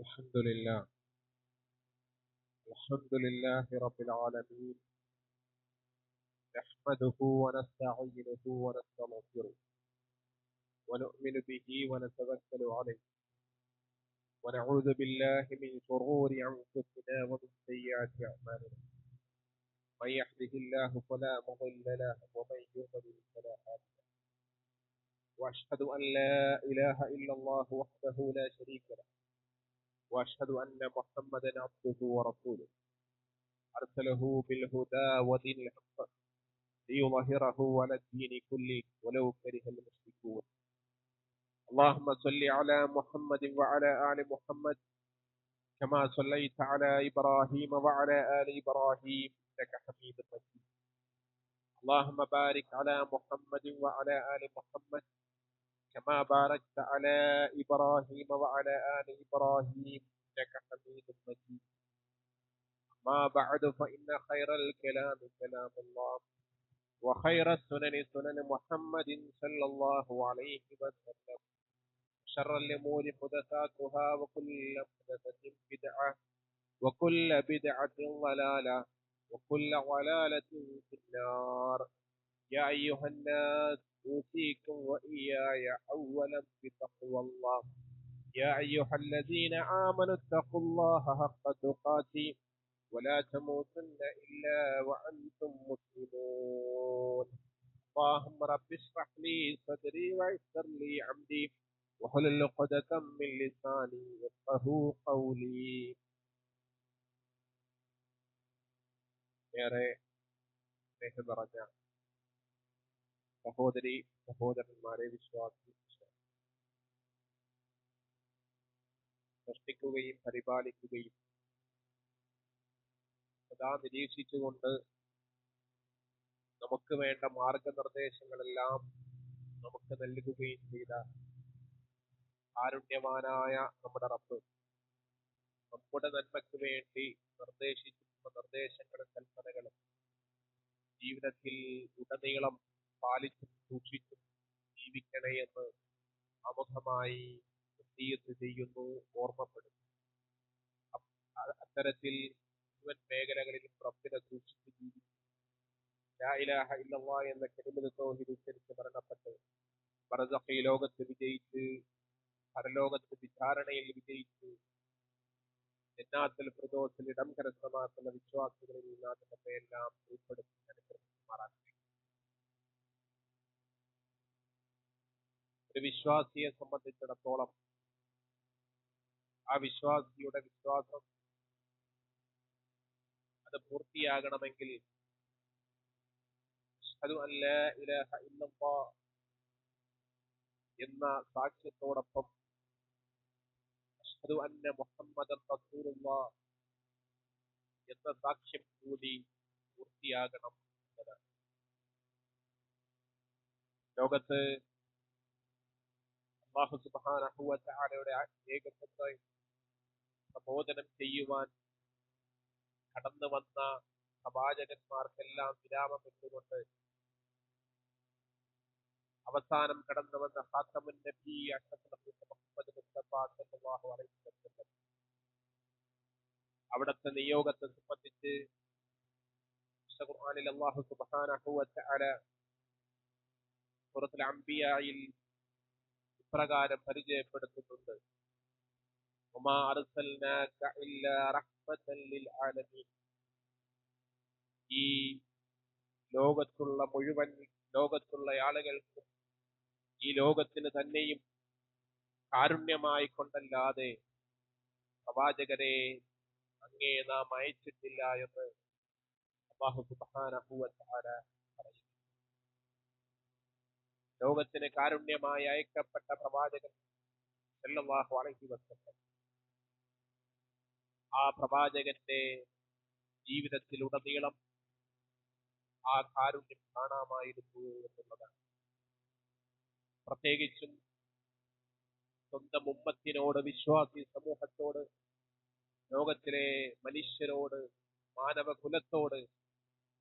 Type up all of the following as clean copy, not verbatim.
الحمد لله الحمد لله رب العالمين. نحمده ونستعينه ونستغفره ونؤمن به ونتوكل عليه ونعوذ بالله من شرور أنفسنا ومن سيئات أعمالنا. من يهده الله فلا مضل له ومن يضلل فلا هادي له. وأشهد أن لا إله إلا الله وحده لا شريك له وأشهد أن محمدا عبده ورسوله أرسله بالهدى ودين الحق ليظهره على الدين كله ولو كره المشركون. اللهم صل على محمد وعلى آل محمد كما صليت على إبراهيم وعلى آل إبراهيم إنك حميد مجيد. اللهم بارك على محمد وعلى آل محمد كما باركت على إبراهيم وعلى آل إبراهيم إنك حميد مجيد. ما بعد فإن خير الكلام كلام الله وخير السنن سنن محمد صلى الله عليه وسلم. شر الأمور محدثاتها وكل محدثة بدعة وكل بدعة ضلالة وكل ضلالة في النار. يا أيها الناس أوصيكم وإياي أولا بتقوى الله. يا أيها الذين آمنوا اتقوا الله حق تقاته ولا تموتن إلا وأنتم مسلمون. اللهم رب اشرح لي صدري ويسر لي أمري واحلل عقدة من لساني يفقهوا قولي. ഏറെ സ്നേഹം നിറഞ്ഞ സഹോദരി സഹോദരന്മാരെ, വിശ്വാസി സൃഷ്ടിക്കുകയും പരിപാലിക്കുകയും സദാ നിരീക്ഷിച്ചുകൊണ്ട് നമുക്ക് വേണ്ട മാർഗനിർദ്ദേശങ്ങളെല്ലാം നമുക്ക് നൽകുകയും ചെയ്ത കാരുണ്യവാനായ നമ്മുടെ റബ്ബ് നമ്മുടെ നന്മയ്ക്ക് വേണ്ടി നിർദ്ദേശിച്ചിട്ടുള്ള നിർദ്ദേശങ്ങളും കൽപ്പനകളും ജീവിതത്തിൽ ഉടനീളം പാലിച്ചും സൂക്ഷിച്ചും ജീവിക്കണേ എന്ന് ആമുഖമായി വസിയ്യത്ത് ചെയ്യുന്നു, ഓർമ്മപ്പെടുന്നു. അത്തരത്തിൽ മുഴുവൻ മേഖലകളിലും റബ്ബിനെ സൂക്ഷിച്ച് ജീവിക്കും. ലാ ഇലാഹ ഇല്ലല്ലാഹ് എന്ന കലിമത്ത് തൗഹീദ് ഉച്ചരിച്ച് മരണപ്പെട്ട് ബർസഖി ലോകത്ത് വിജയിച്ച് പരലോകത്ത് വിചാരണയിൽ വിജയിച്ച് ജന്നാത്തുൽ ഫിർദൗസിൽ ഇടം കരസ്ഥമാക്കുന്ന വിശ്വാസികളിൽ നമ്മെല്ലാം ഉൾപ്പെടുത്തി അനുഗ്രഹിക്കുമാറാകട്ടെ. ഒരു വിശ്വാസിയെ സംബന്ധിച്ചിടത്തോളം ആ വിശ്വാസിയുടെ വിശ്വാസം അത് പൂർത്തിയാകണമെങ്കിൽ അഷ്ഹദു അൻ ലാ ഇലാഹ ഇല്ലല്ലാഹ് എന്ന സാക്ഷ്യത്തോടൊപ്പം അഷ്ഹദു അന്ന മുഹമ്മദൻ റസൂലുള്ളാഹ് എന്ന സാക്ഷ്യം കൂടി പൂർത്തിയാകണം എന്നതാണ്. ലോകത്ത് അല്ലാഹു സുബ്ഹാനഹു വ തആലയുടെ ഏകത്വത്തെ പ്രബോധനം ചെയ്യുവാൻ കടന്നു വന്ന പ്രവാചകന്മാർക്കെല്ലാം വിരാമം ഇട്ടുകൊണ്ട് അവസാനം കടന്നു വന്ന ഖാതമുൻ നബി മുഹമ്മദ് മുസ്തഫ സല്ലല്ലാഹു അലൈഹി വസല്ലം അവിടുത്തെ നിയോഗത്തെ സംബന്ധിച്ച് ഖുർആനിൽ അല്ലാഹു സുബ്ഹാനഹു വ തആല സൂറത്തുൽ അംബിയായിൽ ഇപ്രകാരം പരിചയപ്പെടുത്തുന്നുണ്ട്: വമാ അർസൽനാക ഇല്ലാ റഹ്മത്തൻ ലിൽ ആലമീൻ. ഈ ലോകത്തുള്ള ആളുകൾക്കും ഈ ലോകത്തിന് തന്നെയും കാരുണ്യമായി കൊണ്ടല്ലാതെ പ്രവാചകരെ അങ്ങേ നാം അയച്ചിട്ടില്ല എന്ന് അല്ലാഹു സുബ്ഹാനഹു വ തആല പറയുന്നു. ലോകത്തിന് കാരുണ്യമായി അയക്കപ്പെട്ട പ്രവാചകൻ സല്ലല്ലാഹു അലൈഹി വസല്ലം, ആ പ്രവാചകന്റെ ജീവിതത്തിലുടനീളം ആ കാരുണ്യം കാണാമായിരുന്നു എന്നുള്ളതാണ്. പ്രത്യേകിച്ചും സ്വന്തം ഉമ്മത്തിനോട്, വിശ്വാസി സമൂഹത്തോട്, ലോകത്തിലെ മനുഷ്യരോട്, മാനവകുലത്തോട്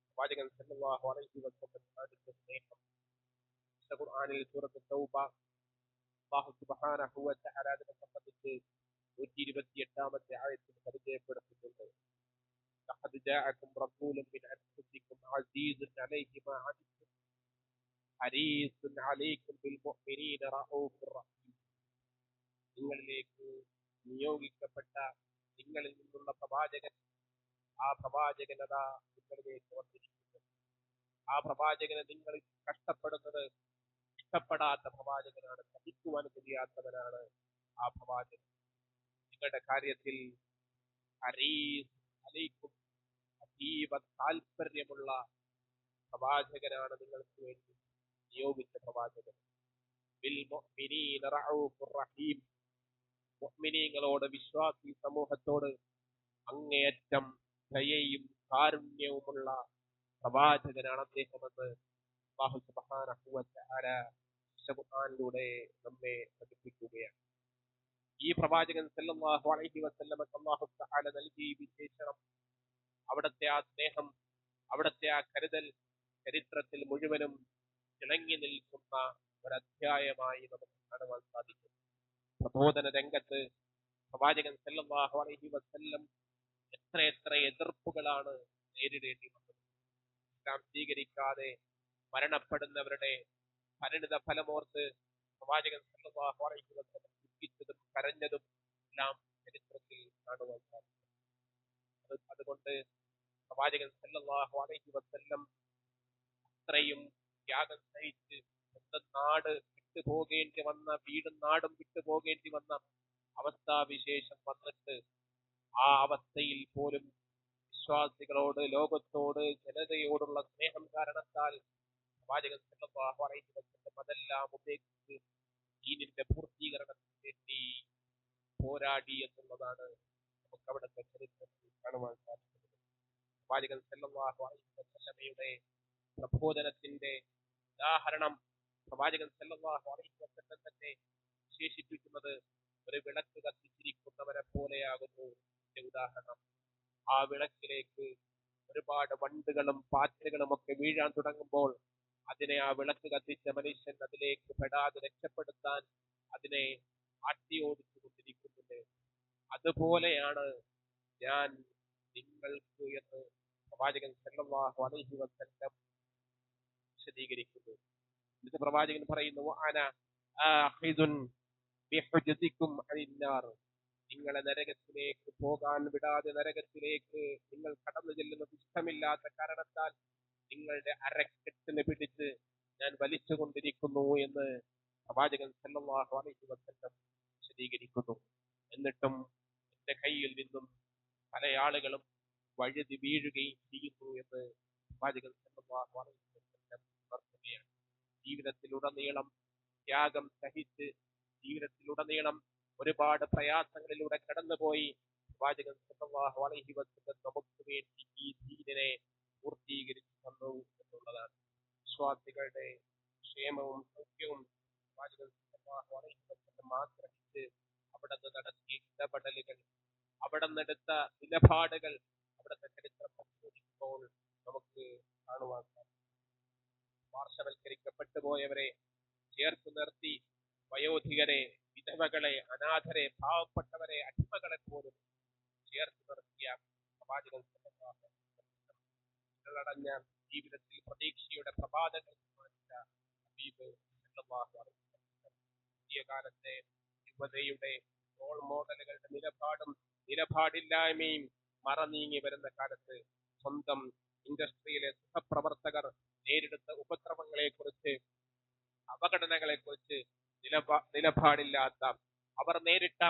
പ്രവാചകൻ സല്ലല്ലാഹു അലൈഹി വസല്ലം കാണിച്ച സ്നേഹം ഖുർആനിൽ സൂറത്തുൽ തൗബ അല്ലാഹു സുബ്ഹാനഹു വ തആല അതിനെ സംബന്ധിച്ച് 128 28-ാമത്തെ ആയത്തിൽ പരിചയപ്പെടുത്തിയിട്ടുണ്ട്. ലഖദ് ജാഅകും റസൂലുൻ മിൻ അൻഫുസികും അസീസുൻ അലൈഹി മാ അനിത്തും ഹരീസുൻ അലൈക്കും ബിൽ മുഅ്മിനീന റഊഫുർ റഹീം. നിങ്ങളിലേക്ക് നിയോഗിക്കപ്പെട്ട നിങ്ങളിൽ നിന്നുള്ള പ്രവാചകൻ, ആ പ്രവാചകൻ അതാ നിങ്ങളിലേക്ക് വന്നിരിക്കുന്നു. ആ പ്രവാചകനെ നിങ്ങൾ കഷ്ടപ്പെടുന്നത് ഇഷ്ടപ്പെടാത്ത പ്രവാചകനാണ്, സഹിക്കുവാൻ കഴിയാത്തവനാണ് ആ പ്രവാചകൻ. നിങ്ങളുടെ കാര്യത്തിൽ ഹരീസ് അലൈക്കും അതീവ താല്പര്യമുള്ള പ്രവാചകനാണ് നിങ്ങൾക്ക് വേണ്ടി നിയോഗിച്ച പ്രവാചകൻ. ബിൽ മുഅ്മിനീന റഊഫുർ റഹീം. മുഅ്മിനീങ്ങളോട്, വിശ്വാസി സമൂഹത്തോട് അങ്ങേയറ്റം ദയയും കാരുണ്യവുമുള്ള പ്രവാചകനാണ് അദ്ദേഹമെന്ന് അല്ലാഹു സുബ്ഹാനഹു വ തആല ഖുർആനിലൂടെ നമ്മെ പഠിപ്പിക്കുകയാണ്. ഈ പ്രവാചകൻ സല്ലല്ലാഹു അലൈഹി വസല്ലമക്ക് അല്ലാഹു തആല നൽകിയ വിശേഷണം, അവിടുത്തെ ആ സ്നേഹം, അവിടുത്തെ ആ കരുതൽ ചരിത്രത്തിൽ മുഴുവനും തിളങ്ങി നിൽക്കുന്ന ഒരധ്യായമായി നമുക്ക് കാണുവാൻ സാധിക്കും. പ്രബോധന രംഗത്ത് പ്രവാചകൻ സല്ലല്ലാഹു അലൈഹി വസല്ലം എത്രയെത്ര എതിർപ്പുകളാണ് നേരിടേണ്ടി വന്നത്. ഇസ്ലാം സ്വീകരിക്കാതെ മരണപ്പെടുന്നവരുടെ പരിണിത ഫലമോർത്ത് പ്രവാചകൻ സല്ലല്ലാഹു അലൈഹി വസല്ലം ദുഃഖിച്ചതും കരഞ്ഞതും എല്ലാം ചരിത്രത്തിൽ കാണുവാൻ സാധിക്കും. അതുകൊണ്ട് പ്രവാചകൻ സല്ലല്ലാഹു അലൈഹി വസല്ലം അത്രയും ത്യാഗം സഹിച്ച് സ്വന്തം നാട് വിട്ടുപോകേണ്ടി വന്ന, വീടും നാടും വിട്ടുപോകേണ്ടി വന്ന അവസ്ഥാവിശേഷം വന്നിട്ട് ആ അവസ്ഥയിൽ പോലും വിശ്വാസികളോട്, ലോകത്തോട്, ജനതയോടുള്ള സ്നേഹം കാരണത്താൽ പ്രവാചകൻ സല്ലല്ലാഹു അലൈഹി വസല്ലം അതെല്ലാം ഉപേക്ഷിച്ച് ദീനിന്റെ പൂർത്തീകരണത്തിന് വേണ്ടി പോരാടി എന്നുള്ളതാണ് നമുക്ക് അവിടുത്തെ ചരിത്രത്തിൽ കാണുവാൻ സാധിക്കുന്നത്. പ്രവാചകൻ സല്ലല്ലാഹു അലൈഹി വസല്ലമയുടെ പ്രബോധനത്തിന്റെ ഉദാഹരണം പ്രവാചകൻ സല്ലല്ലാഹു അലൈഹി വസല്ലം തന്നെ വിശേഷിപ്പിക്കുന്നത് ഒരു വിളക്ക് കത്തിച്ചിരിക്കുന്നവരെ പോലെയാകുന്നു ഇതിന്റെ ഉദാഹരണം. ആ വിളക്കിലേക്ക് ഒരുപാട് വണ്ടുകളും പാറ്റകളും ഒക്കെ വീഴാൻ തുടങ്ങുമ്പോൾ അതിനെ, ആ വിളക്ക് കത്തിച്ച മനുഷ്യൻ അതിലേക്ക് പെടാതെ രക്ഷപ്പെടുത്താൻ അതിനെ ആട്ടിയോടിച്ചു കൊണ്ടിരിക്കുന്നുണ്ട്. അതുപോലെയാണ് ഞാൻ നിങ്ങൾക്ക് എന്ന് പ്രവാചകൻ സല്ലല്ലാഹു അലൈഹി വസല്ലം വിശദീകരിക്കുന്നു. എന്നിട്ട് പ്രവാചകൻ പറയുന്നു, അന ആഖിദുൻ ബിഹുജ്തികും അനിന്നാർ. നിങ്ങളെ നരകത്തിലേക്ക് പോകാൻ വിടാതെ, നരകത്തിലേക്ക് നിങ്ങൾ കടന്നു ചെല്ലുന്നത് ഇഷ്ടമില്ലാത്ത കാരണത്താൽ നിങ്ങളുടെ അരക്കെട്ടിന് പിടിച്ച് ഞാൻ വലിച്ചുകൊണ്ടിരിക്കുന്നു എന്ന് പ്രവാചകൻ സല്ലല്ലാഹു അലൈഹി വസല്ലം വിശദീകരിക്കുന്നു. എന്നിട്ടും എന്റെ കയ്യിൽ നിന്നും പല ആളുകളും വഴുതി വീഴുകയും ചെയ്യുന്നു എന്ന് പ്രവാചകൻ സല്ലല്ലാഹു അലൈഹി വസല്ലം ഉണർത്തുകയാണ്. ജീവിതത്തിലുടനീളം ത്യാഗം സഹിച്ച്, ജീവിതത്തിലുടനീളം ഒരുപാട് പ്രയാസങ്ങളിലൂടെ കടന്നുപോയി പ്രവാചകൻ സല്ലല്ലാഹു അലൈഹി വസല്ലം നമുക്ക് വേണ്ടി ഈ ദീനിനെ പൂർത്തീകരിച്ചു തന്നു എന്നുള്ളതാണ്. വിശ്വാസികളുടെ ക്ഷേമവും സൗഖ്യവും പ്രവാചകൻ സല്ലല്ലാഹു അലൈഹി വസല്ലം ആഗ്രഹിച്ച് അവിടുന്ന് നടത്തിയ ഇടപെടലുകൾ, അവിടുന്ന് എടുത്ത നിലപാടുകൾ അവിടുത്തെ ചരിത്രം പരിശോധിക്കുമ്പോൾ നമുക്ക് കാണുവാൻ സാധിക്കും. പാർശ്വവൽക്കരിക്കപ്പെട്ടു പോയവരെ ചേർത്ത് നിർത്തി, വയോധികരെ, വിധവകളെ, അനാഥരെ, പാവപ്പെട്ടവരെ, അടിമകളെ പോലും ചേർത്ത് നിർത്തിയ പ്രവാചകൻ സല്ലല്ലാഹു അലൈഹി വസല്ലം നിങ്ങളടഞ്ഞ ജീവിതത്തിൽ പ്രതീക്ഷയുടെ പ്രഭാതങ്ങൾ സമ്മാനിച്ച ഹബീബ് സല്ലല്ലാഹു അലൈഹി വസല്ലം പുതിയ കാലത്തെ യുവതയുടെ റോൾ മോഡലുകളുടെ നിലപാടില്ലായ്മയും മറനീങ്ങി വരുന്ന കാലത്ത് സ്വന്തം ഇൻഡസ്ട്രിയിലെ സഹപ്രവർത്തകർ നേരിടുന്ന ഉപദ്രവങ്ങളെക്കുറിച്ച്, അപകടങ്ങളെക്കുറിച്ച് നിലപാടില്ലാത്ത, അവർ നേരിട്ട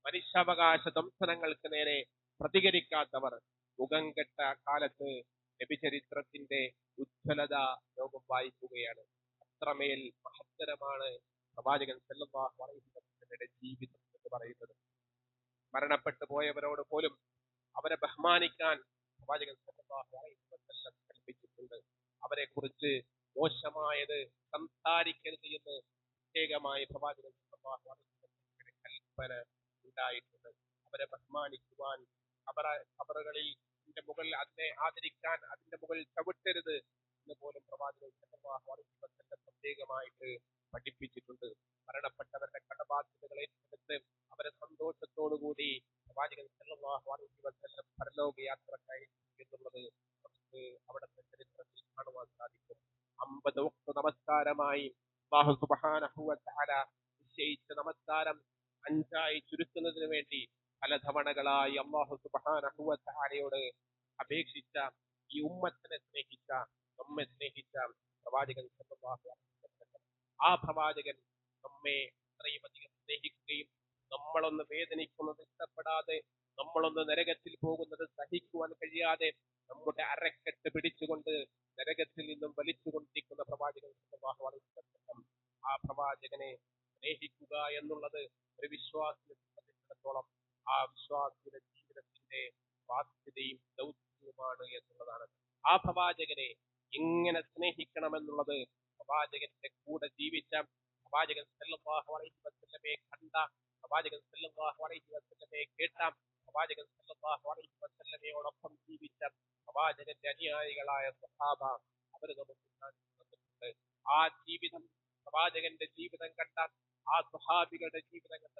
മനുഷ്യാവകാശ ദംശനങ്ങൾക്ക് നേരെ പ്രതികരിക്കാത്തവർ മുഖം കെട്ട കാലത്ത് നബിചരിത്രത്തിന്റെ ഉജ്ജ്വലത ലോകം വായിക്കുകയാണ്. അത്രമേൽ മഹത്തരമാണ് പ്രവാചകൻ സല്ലല്ലാഹു അലൈഹി വസല്ലമയുടെ ജീവിതം എന്ന് പറയുന്നത്. മരണപ്പെട്ടു പോയവരോട് പോലും അവരെ ബഹുമാനിക്കാൻ പ്രവാചകൻ സല്ലല്ലാഹു അലൈഹി വസല്ലം കൽപ്പിച്ചിട്ടുണ്ട്. അവരെ കുറിച്ച് മോശമായത് സംസാരിക്കരുത് എന്ന് പ്രത്യേകമായി പ്രവാചകൻ സല്ലല്ലാഹു അലൈഹി വസല്ലമയുടെ കൽപ്പന ഉണ്ടായിട്ടുണ്ട്. അവരെ ബഹുമാനിക്കുവാൻ, ഖബറുകളിൽ മുകളിൽ അതിനെ ആദരിക്കാൻ, അതിന്റെ മുകളിൽ ചവിട്ടരുത് എന്ന് പോലും പ്രവാചകൻ സല്ലല്ലാഹു അലൈഹി വസല്ലം പ്രത്യേകമായിട്ട് പഠിപ്പിച്ചിട്ടുണ്ട്. മരണപ്പെട്ടവരുടെ കടബാധ്യതകൾ ഏറ്റെടുത്ത് അവരെ സന്തോഷത്തോടുകൂടി പ്രവാചകൻ സല്ലല്ലാഹു അലൈഹി വസല്ലം പരലോക യാത്ര കഴിഞ്ഞു എന്നുള്ളത് നമുക്ക് അവിടുത്തെ ചരിത്രത്തിൽ കാണുവാൻ സാധിക്കും. 50 വക്ത് നമസ്കാരമായി അല്ലാഹു സുബ്ഹാനഹു വ തആല നിശ്ചയിച്ച നമസ്കാരം 5ആയി ചുരുക്കുന്നതിന് വേണ്ടി പല തവണകളായി അല്ലാഹു സുബ്ഹാനഹു വ തആലയോട് അപേക്ഷിച്ച ഈ ഉമ്മത്തിനെ സ്നേഹിച്ച നമ്മെ സ്നേഹിച്ച പ്രവാചകൻ സല്ലല്ലാഹു അലൈഹി വസല്ലം, ആ പ്രവാചകൻ നമ്മെ അത്രയും അധികം സ്നേഹിക്കുകയും നമ്മളൊന്ന് വേദനിക്കുന്നത് ഇഷ്ടപ്പെടാതെ, നമ്മളൊന്ന് നരകത്തിൽ പോകുന്നത് സഹിക്കുവാൻ കഴിയാതെ നമ്മുടെ അരക്കെട്ട് പിടിച്ചുകൊണ്ട് നരകത്തിൽ നിന്നും വലിച്ചുകൊണ്ടിരിക്കുന്ന പ്രവാചകൻ സല്ലല്ലാഹു അലൈഹി വസല്ലം, ആ പ്രവാചകനെ സ്നേഹിക്കുക എന്നുള്ളത് ഒരു വിശ്വാസിയെ സംബന്ധിച്ചിടത്തോളം ആ വിശ്വാസിയുടെ ജീവിതത്തിന്റെ ബാധ്യതയും ദൗത്യവുമാണ് എന്നുള്ളതാണ്. ആ പ്രവാചകനെ എങ്ങനെ സ്നേഹിക്കണമെന്നുള്ളത് പ്രവാചകന്റെ കൂടെ ജീവിച്ച, പ്രവാചകൻ സല്ലല്ലാഹു അലൈഹി വസല്ലമയെ കണ്ട, പ്രവാചകൻ സല്ലല്ലാഹു അലൈഹി വസല്ലമയെ കേട്ട, പ്രവാചകൻ സല്ലല്ലാഹു അലൈഹി വസല്ലമയോടൊപ്പം ജീവിച്ച പ്രവാചകന്റെ അനുയായികളായ സ്വഹാബ അവർ നമുക്ക് കാണിച്ചു തന്നിട്ടുണ്ട്. ആ ജീവിതം, പ്രവാചകന്റെ ജീവിതം കണ്ട ആ സ്വഹാബികളുടെ ജീവിതം കണ്ട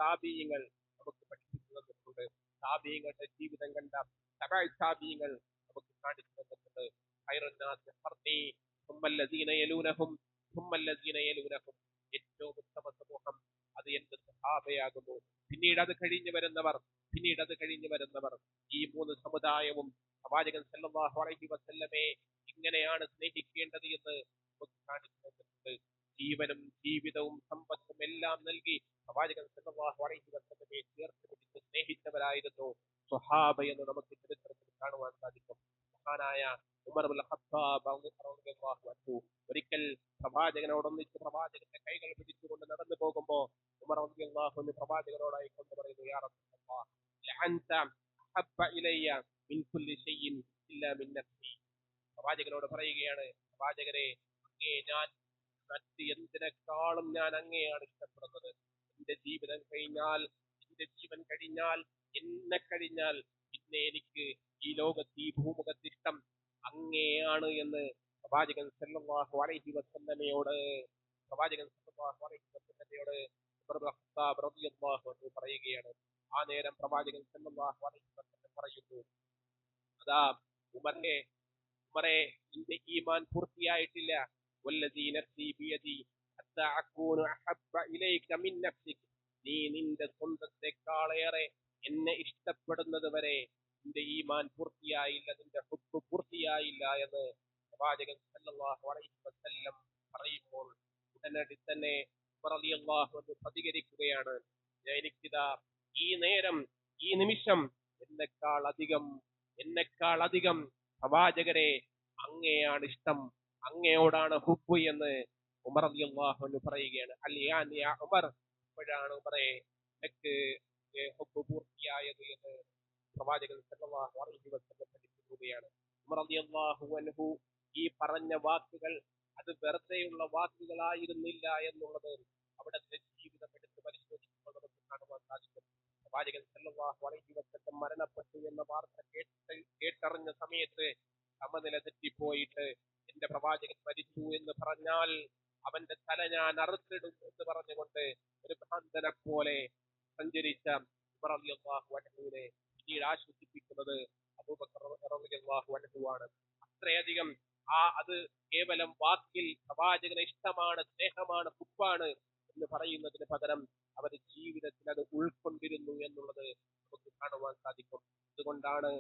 താബീയങ്ങൾ നമുക്ക് പഠിപ്പിച്ചു തന്നിട്ടുണ്ട്. താബീയങ്ങളുടെ ജീവിതം കണ്ട താബീയങ്ങൾ നമുക്ക് കാണിച്ചു തന്നിട്ടുണ്ട്. ഖൈറുന്നാസി ഖർനി സുമ്മല്ലദീന യലൂനഹും സുമ്മല്ലദീന യലൂനഹും, ഏറ്റവും ഉത്തമ സമൂഹം അത് എന്റെ സ്വഹാബയാകുന്നു. പിന്നീട് അത് കഴിഞ്ഞു വരുന്നവർ ഈ 3 സമുദായവും പ്രവാചകൻ സല്ലല്ലാഹു അലൈഹി വസല്ലമയെ ഇങ്ങനെയാണ് സ്നേഹിക്കേണ്ടത് എന്ന് നമുക്ക് കാണിച്ചു തന്നിട്ടുണ്ട്. ജീവനും ജീവിതവും സമ്പത്തും എല്ലാം നൽകി പ്രവാചകൻ സല്ലല്ലാഹു അലൈഹി വസല്ലമയെ ചേർത്ത് പിടിച്ച് സ്നേഹിച്ചവരായിരുന്നു സ്വഹാബ എന്ന് നമുക്ക് ചരിത്രത്തിൽ കാണുവാൻ സാധിക്കും. മഹാനായ ഉമർ ഇബ്നുൽ ഖത്താബ് റളിയല്ലാഹു അൻഹു ഒരിക്കൽ പ്രവാചകനോടൊന്നിച്ച് പ്രവാചകന്റെ കൈകൾ പിടിച്ചുകൊണ്ട് നടന്നു പോകുമ്പോ ഉമർ റളിയല്ലാഹു അൻഹു പ്രവാചകനോടായി കൊണ്ട് പറയുന്നു, യാ റസൂലല്ലാഹ് ലഅൻത അഹബ്ബ ഇലയ്യ മിൻ കുല്ലി ഷൈഇൻ ഇല്ലാ മിൻ നഫ്സി. പ്രവാചകനോട് പറയുകയാണ്, പ്രവാചകരെ, അങ്ങേ ഞാൻ മറ്റ് എന്തിനേക്കാളും ഞാൻ അങ്ങയെയാണ് ഇഷ്ടപ്പെടുന്നത്. എന്റെ ജീവിതം കഴിഞ്ഞാൽ, എന്റെ ജീവൻ കഴിഞ്ഞാൽ, എന്നെ കഴിഞ്ഞാൽ പിന്നെ എനിക്ക് ഈ ലോകത്ത് ഈ ഭൂമുഖത്ത് ഇഷ്ടം അങ്ങനെയാണ് എന്ന് പ്രവാചകൻ സല്ലല്ലാഹു അലൈഹി വസല്ലമയോട് ഉമർ ഇബ്നുൽ ഖത്താബ് റളിയല്ലാഹു അൻഹു പറയുകയാണ്. ആ നേരം പ്രവാചകൻ സല്ലല്ലാഹു അലൈഹി വസല്ലം പറയുന്നു, അതാ ഉമറേ, നിന്റെ ഈമാൻ പൂർത്തിയായിട്ടില്ല. വല്ലദീ നഫ്സി ബിയദി ഹത്താ അകൂനു അഹബ്ബ ഇലൈക മിൻ നഫ്സിക്, നീ നിന്റെ സ്വന്തത്തെക്കാളേറെ എന്നെ ഇഷ്ടപ്പെടുന്നത് വരെ നിന്റെ ഈമാൻ പൂർത്തിയായില്ല, നിന്റെ ഹുബ്ബ് പൂർത്തിയായില്ല എന്ന് പ്രവാചകൻ സല്ലല്ലാഹു അലൈഹി വസല്ലം പറയുമ്പോൾ ഉടനടി തന്നെ ഉമർ റളിയല്ലാഹു അൻഹു പ്രതികരിക്കുകയാണ്, എനിക്കിതാ ഈ നേരം, ഈ നിമിഷം എന്നെക്കാൾ അധികം പ്രവാചകരെ അങ്ങയെയാണ് ഇഷ്ടം, അങ്ങയോടാണ് ഹുബ്ബ് എന്ന് ഉമർ റളിയല്ലാഹു അൻഹു പറയുകയാണ്. അൽയാൻ യാ ഉമർ, ഇപ്പോഴാണ് ഉമറേ നിനക്ക് ഹുബ്ബ് പൂർത്തിയായത് എന്ന് പ്രവാചകൻ സല്ലല്ലാഹു അലൈഹി വസല്ലം പഠിപ്പിക്കുകയാണ്. ഉമർ റളിയല്ലാഹു അൻഹു ഈ പറഞ്ഞ വാക്കുകൾ അത് വെറുതെയുള്ള വാക്കുകളായിരുന്നില്ല എന്നുള്ളത് അവിടുത്തെ ജീവിതം എടുത്ത് പരിശോധിക്കുമ്പോൾ നമുക്ക് കാണുവാൻ സാധിക്കും. പ്രവാചകൻ സല്ലല്ലാഹു അലൈഹി വസല്ലം മരണപ്പെട്ടു എന്ന വാർത്ത കേട്ടറിഞ്ഞ സമയത്ത് സമനില തെറ്റിപ്പോയിട്ട് എന്റെ പ്രവാചകൻ മരിച്ചു എന്ന് പറഞ്ഞാൽ അവന്റെ തല ഞാൻ അറുത്തിടും എന്ന് പറഞ്ഞുകൊണ്ട് ഒരു ഭ്രാന്തനെ പോലെ സഞ്ചരിച്ച ഉമർ റളിയല്ലാഹു അൻഹുവിനെ പിന്നീട് ആശ്വസിപ്പിക്കുന്നത് അബൂബക്കർ റളിയല്ലാഹു അൻഹു ആണ്. അത്രയധികം അത് കേവലം വാക്കിൽ പ്രവാചകനെ ഇഷ്ടമാണ്, സ്നേഹമാണ്, ഹുബ്ബാണ് എന്ന് പറയുന്നതിന് പകരം അവരുടെ ജീവിതത്തിൽ അത് ഉൾക്കൊണ്ടിരുന്നു എന്നുള്ളത് നമുക്ക് കാണുവാൻ സാധിക്കും. അതുകൊണ്ടാണ്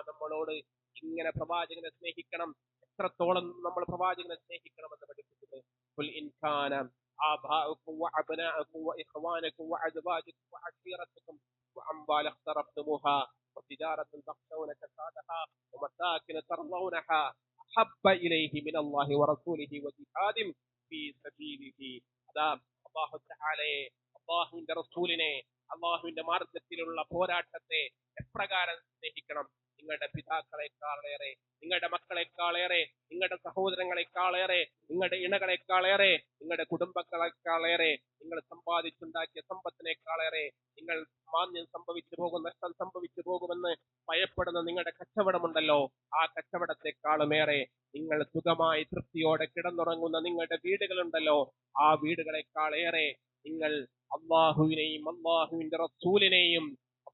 നമ്മളോട് ഇങ്ങനെ പ്രവാചകനെ സ്നേഹിക്കണം, എത്രത്തോളം നമ്മൾ പ്രവാചകനെ സ്നേഹിക്കണമെന്ന് പഠിപ്പിക്കുന്നത്. ഖുൽ ഇൻ കാന ആബാഉകും വഅബ്നാഉകും വഇഖ്വാനുകും വഅസ്വാജുകും വഅശീറത്തുകും വഅംവാൽ ഇഖ്തറഫ്തുമുഹാ വതിജാറത്തുൻ തഖ്ശൗന കസാദഹാ വമസാകിൻ തർളൗനഹാ അഹബ്ബ ഇലൈഹി മിനല്ലാഹി വറസൂലിഹി വജിഹാദിൻ ഫീ സബീലിഹി. അതാ അല്ലാഹു തആലയെ, അല്ലാഹുവിന്റെ റസൂലിനെ, അല്ലാഹുവിന്റെ മാർഗ്ഗത്തിലുള്ള പോരാട്ടത്തെ എപ്രകാരം സ്നേഹിക്കണം? നിങ്ങളുടെ പിതാക്കളെക്കാളേറെ, നിങ്ങളുടെ മക്കളെക്കാളേറെ, നിങ്ങളുടെ സഹോദരങ്ങളെക്കാളേറെ, നിങ്ങളുടെ ഇണകളെക്കാളേറെ, നിങ്ങളുടെ കുടുംബങ്ങളെക്കാളേറെ, നിങ്ങൾ സമ്പാദിച്ചുണ്ടാക്കിയ സമ്പത്തിനേക്കാളേറെ, നിങ്ങൾ മാന്യം സംഭവിച്ചു പോകും, നഷ്ടം സംഭവിച്ചു പോകുമെന്ന് ഭയപ്പെടുന്ന നിങ്ങളുടെ കച്ചവടമുണ്ടല്ലോ, ആ കച്ചവടത്തെക്കാളുമേറെ നിങ്ങൾ സുഖമായി തൃപ്തിയോടെ കിടന്നുറങ്ങുന്ന നിങ്ങളുടെ വീടുകളുണ്ടല്ലോ, ആ വീടുകളെക്കാളേറെ നിങ്ങൾ അള്ളാഹുവിനെയും അള്ളാഹുവിന്റെ റസൂലിനെയും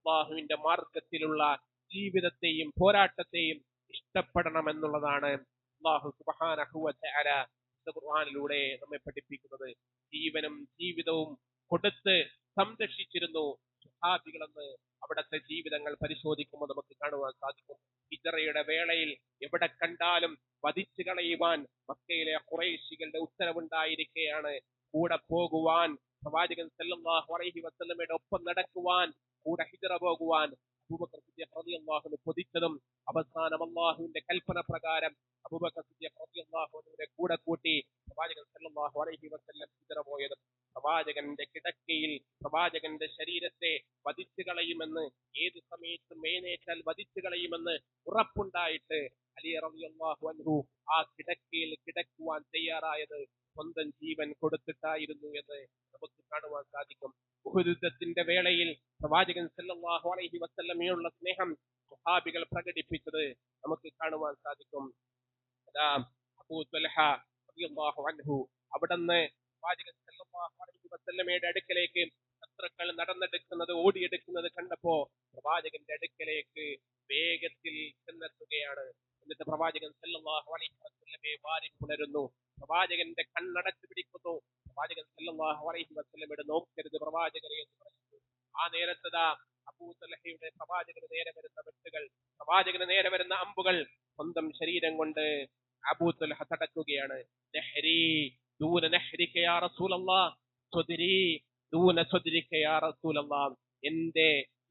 അള്ളാഹുവിന്റെ മാർഗത്തിലുള്ള ജീവിതത്തെയും പോരാട്ടത്തെയും ഇഷ്ടപ്പെടണമെന്നുള്ളതാണ് അല്ലാഹു സുബ്ഹാനഹു വ തആല ഖുർആനിലൂടെ നമ്മെ പഠിപ്പിക്കുന്നത്. ജീവനും ജീവിതവും കൊടുത്ത് സംരക്ഷിച്ചിരുന്നു സ്വഹാബികളെന്ന് അവിടുത്തെ ജീവിതങ്ങൾ പരിശോധിക്കുമ്പോൾ നമുക്ക് കാണുവാൻ സാധിക്കും. ഹിജ്റയുടെ വേളയിൽ എവിടെ കണ്ടാലും വധിച്ചു കളയുവാൻ മക്കയിലെ ഖുറൈശികളുടെ ഉത്തരവുണ്ടായിരിക്കെയാണ് കൂടെ പോകുവാൻ, പ്രവാചകൻ സല്ലല്ലാഹു അലൈഹി വസല്ലമയുടെ ഒപ്പം നടക്കുവാൻ, കൂടെ ഹിജ്റ പോകുവാൻ അബൂബക്കർ സിദ്ദീഖ് റളിയല്ലാഹു അൻഹു കൊതിച്ചതും അവസാനം അല്ലാഹുവിന്റെ കൽപ്പന പ്രകാരം അബൂബക്കർ സിദ്ദീഖ് റളിയല്ലാഹു അൻഹുവിനെ കൂടെ കൂട്ടി പ്രവാചകൻ സല്ലല്ലാഹു അലൈഹി വസല്ലം ഹിജ്റ പോയതും പ്രവാചകന്റെ കിടക്കയിൽ പ്രവാചകന്റെ ശരീരത്തെ വധിച്ചു കളയുമെന്ന്, ഏത് സമയത്തും എഴുന്നേറ്റാൽ വധിച്ചു കളയുമെന്ന് ഉറപ്പുണ്ടായിട്ട് അലി റളിയല്ലാഹു അൻഹു ആ കിടക്കയിൽ കിടക്കുവാൻ തയ്യാറായത് സ്വന്തം ജീവൻ കൊടുത്തിട്ടായിരുന്നു എന്ന് നമുക്ക് കാണുവാൻ സാധിക്കും. ഉഹുദ് യുദ്ധത്തിന്റെ വേളയിൽ പ്രവാചകൻ സല്ലല്ലാഹു അലൈഹി വസല്ലമയുള്ള സ്നേഹം സ്വഹാബികൾ പ്രകടിപ്പിച്ചത് നമുക്ക് കാണുവാൻ സാധിക്കും. അതാ അബൂ ത്വൽഹ റളിയല്ലാഹു അൻഹു അവിടുന്ന് പ്രവാചകൻ സല്ലല്ലാഹു അലൈഹി വസല്ലമയുടെ അടുക്കലേക്ക് ശത്രുക്കൾ നടന്നെടുക്കുന്നത്, ഓടിയെടുക്കുന്നത് കണ്ടപ്പോ പ്രവാചകന്റെ അടുക്കലേക്ക് വേഗത്തിൽ ചെന്നെത്തുകയാണ്. എന്നിട്ട് പ്രവാചകൻ സല്ലല്ലാഹു അലൈഹി വസല്ലമയെ വാരി പുണരുന്നു. പ്രവാചകന്റെ കണ്ണടച്ചു പിടിക്കുന്നു. പ്രവാചകൻ സല്ലല്ലാഹു അലൈഹി വസല്ലമയുടെ നോക്കരുത് പ്രവാചകരെ എന്ന് പറയുന്നു. ആ നേരത്തതാ അബൂ തൽഹയുടെ പ്രവാചകന് നേരെ വരുന്ന വെട്ടുകൾ, പ്രവാചകന് നേരെ വരുന്ന അമ്പുകൾ സ്വന്തം ശരീരം കൊണ്ട് അബൂ തൽഹ തടക്കുകയാണ്. നഹ്രി ദൂന നഹ്രിക യാ റസൂലല്ലാഹ്, സ്വദ്രി ദൂന സ്വദ്രിക യാ റസൂലല്ലാഹ്.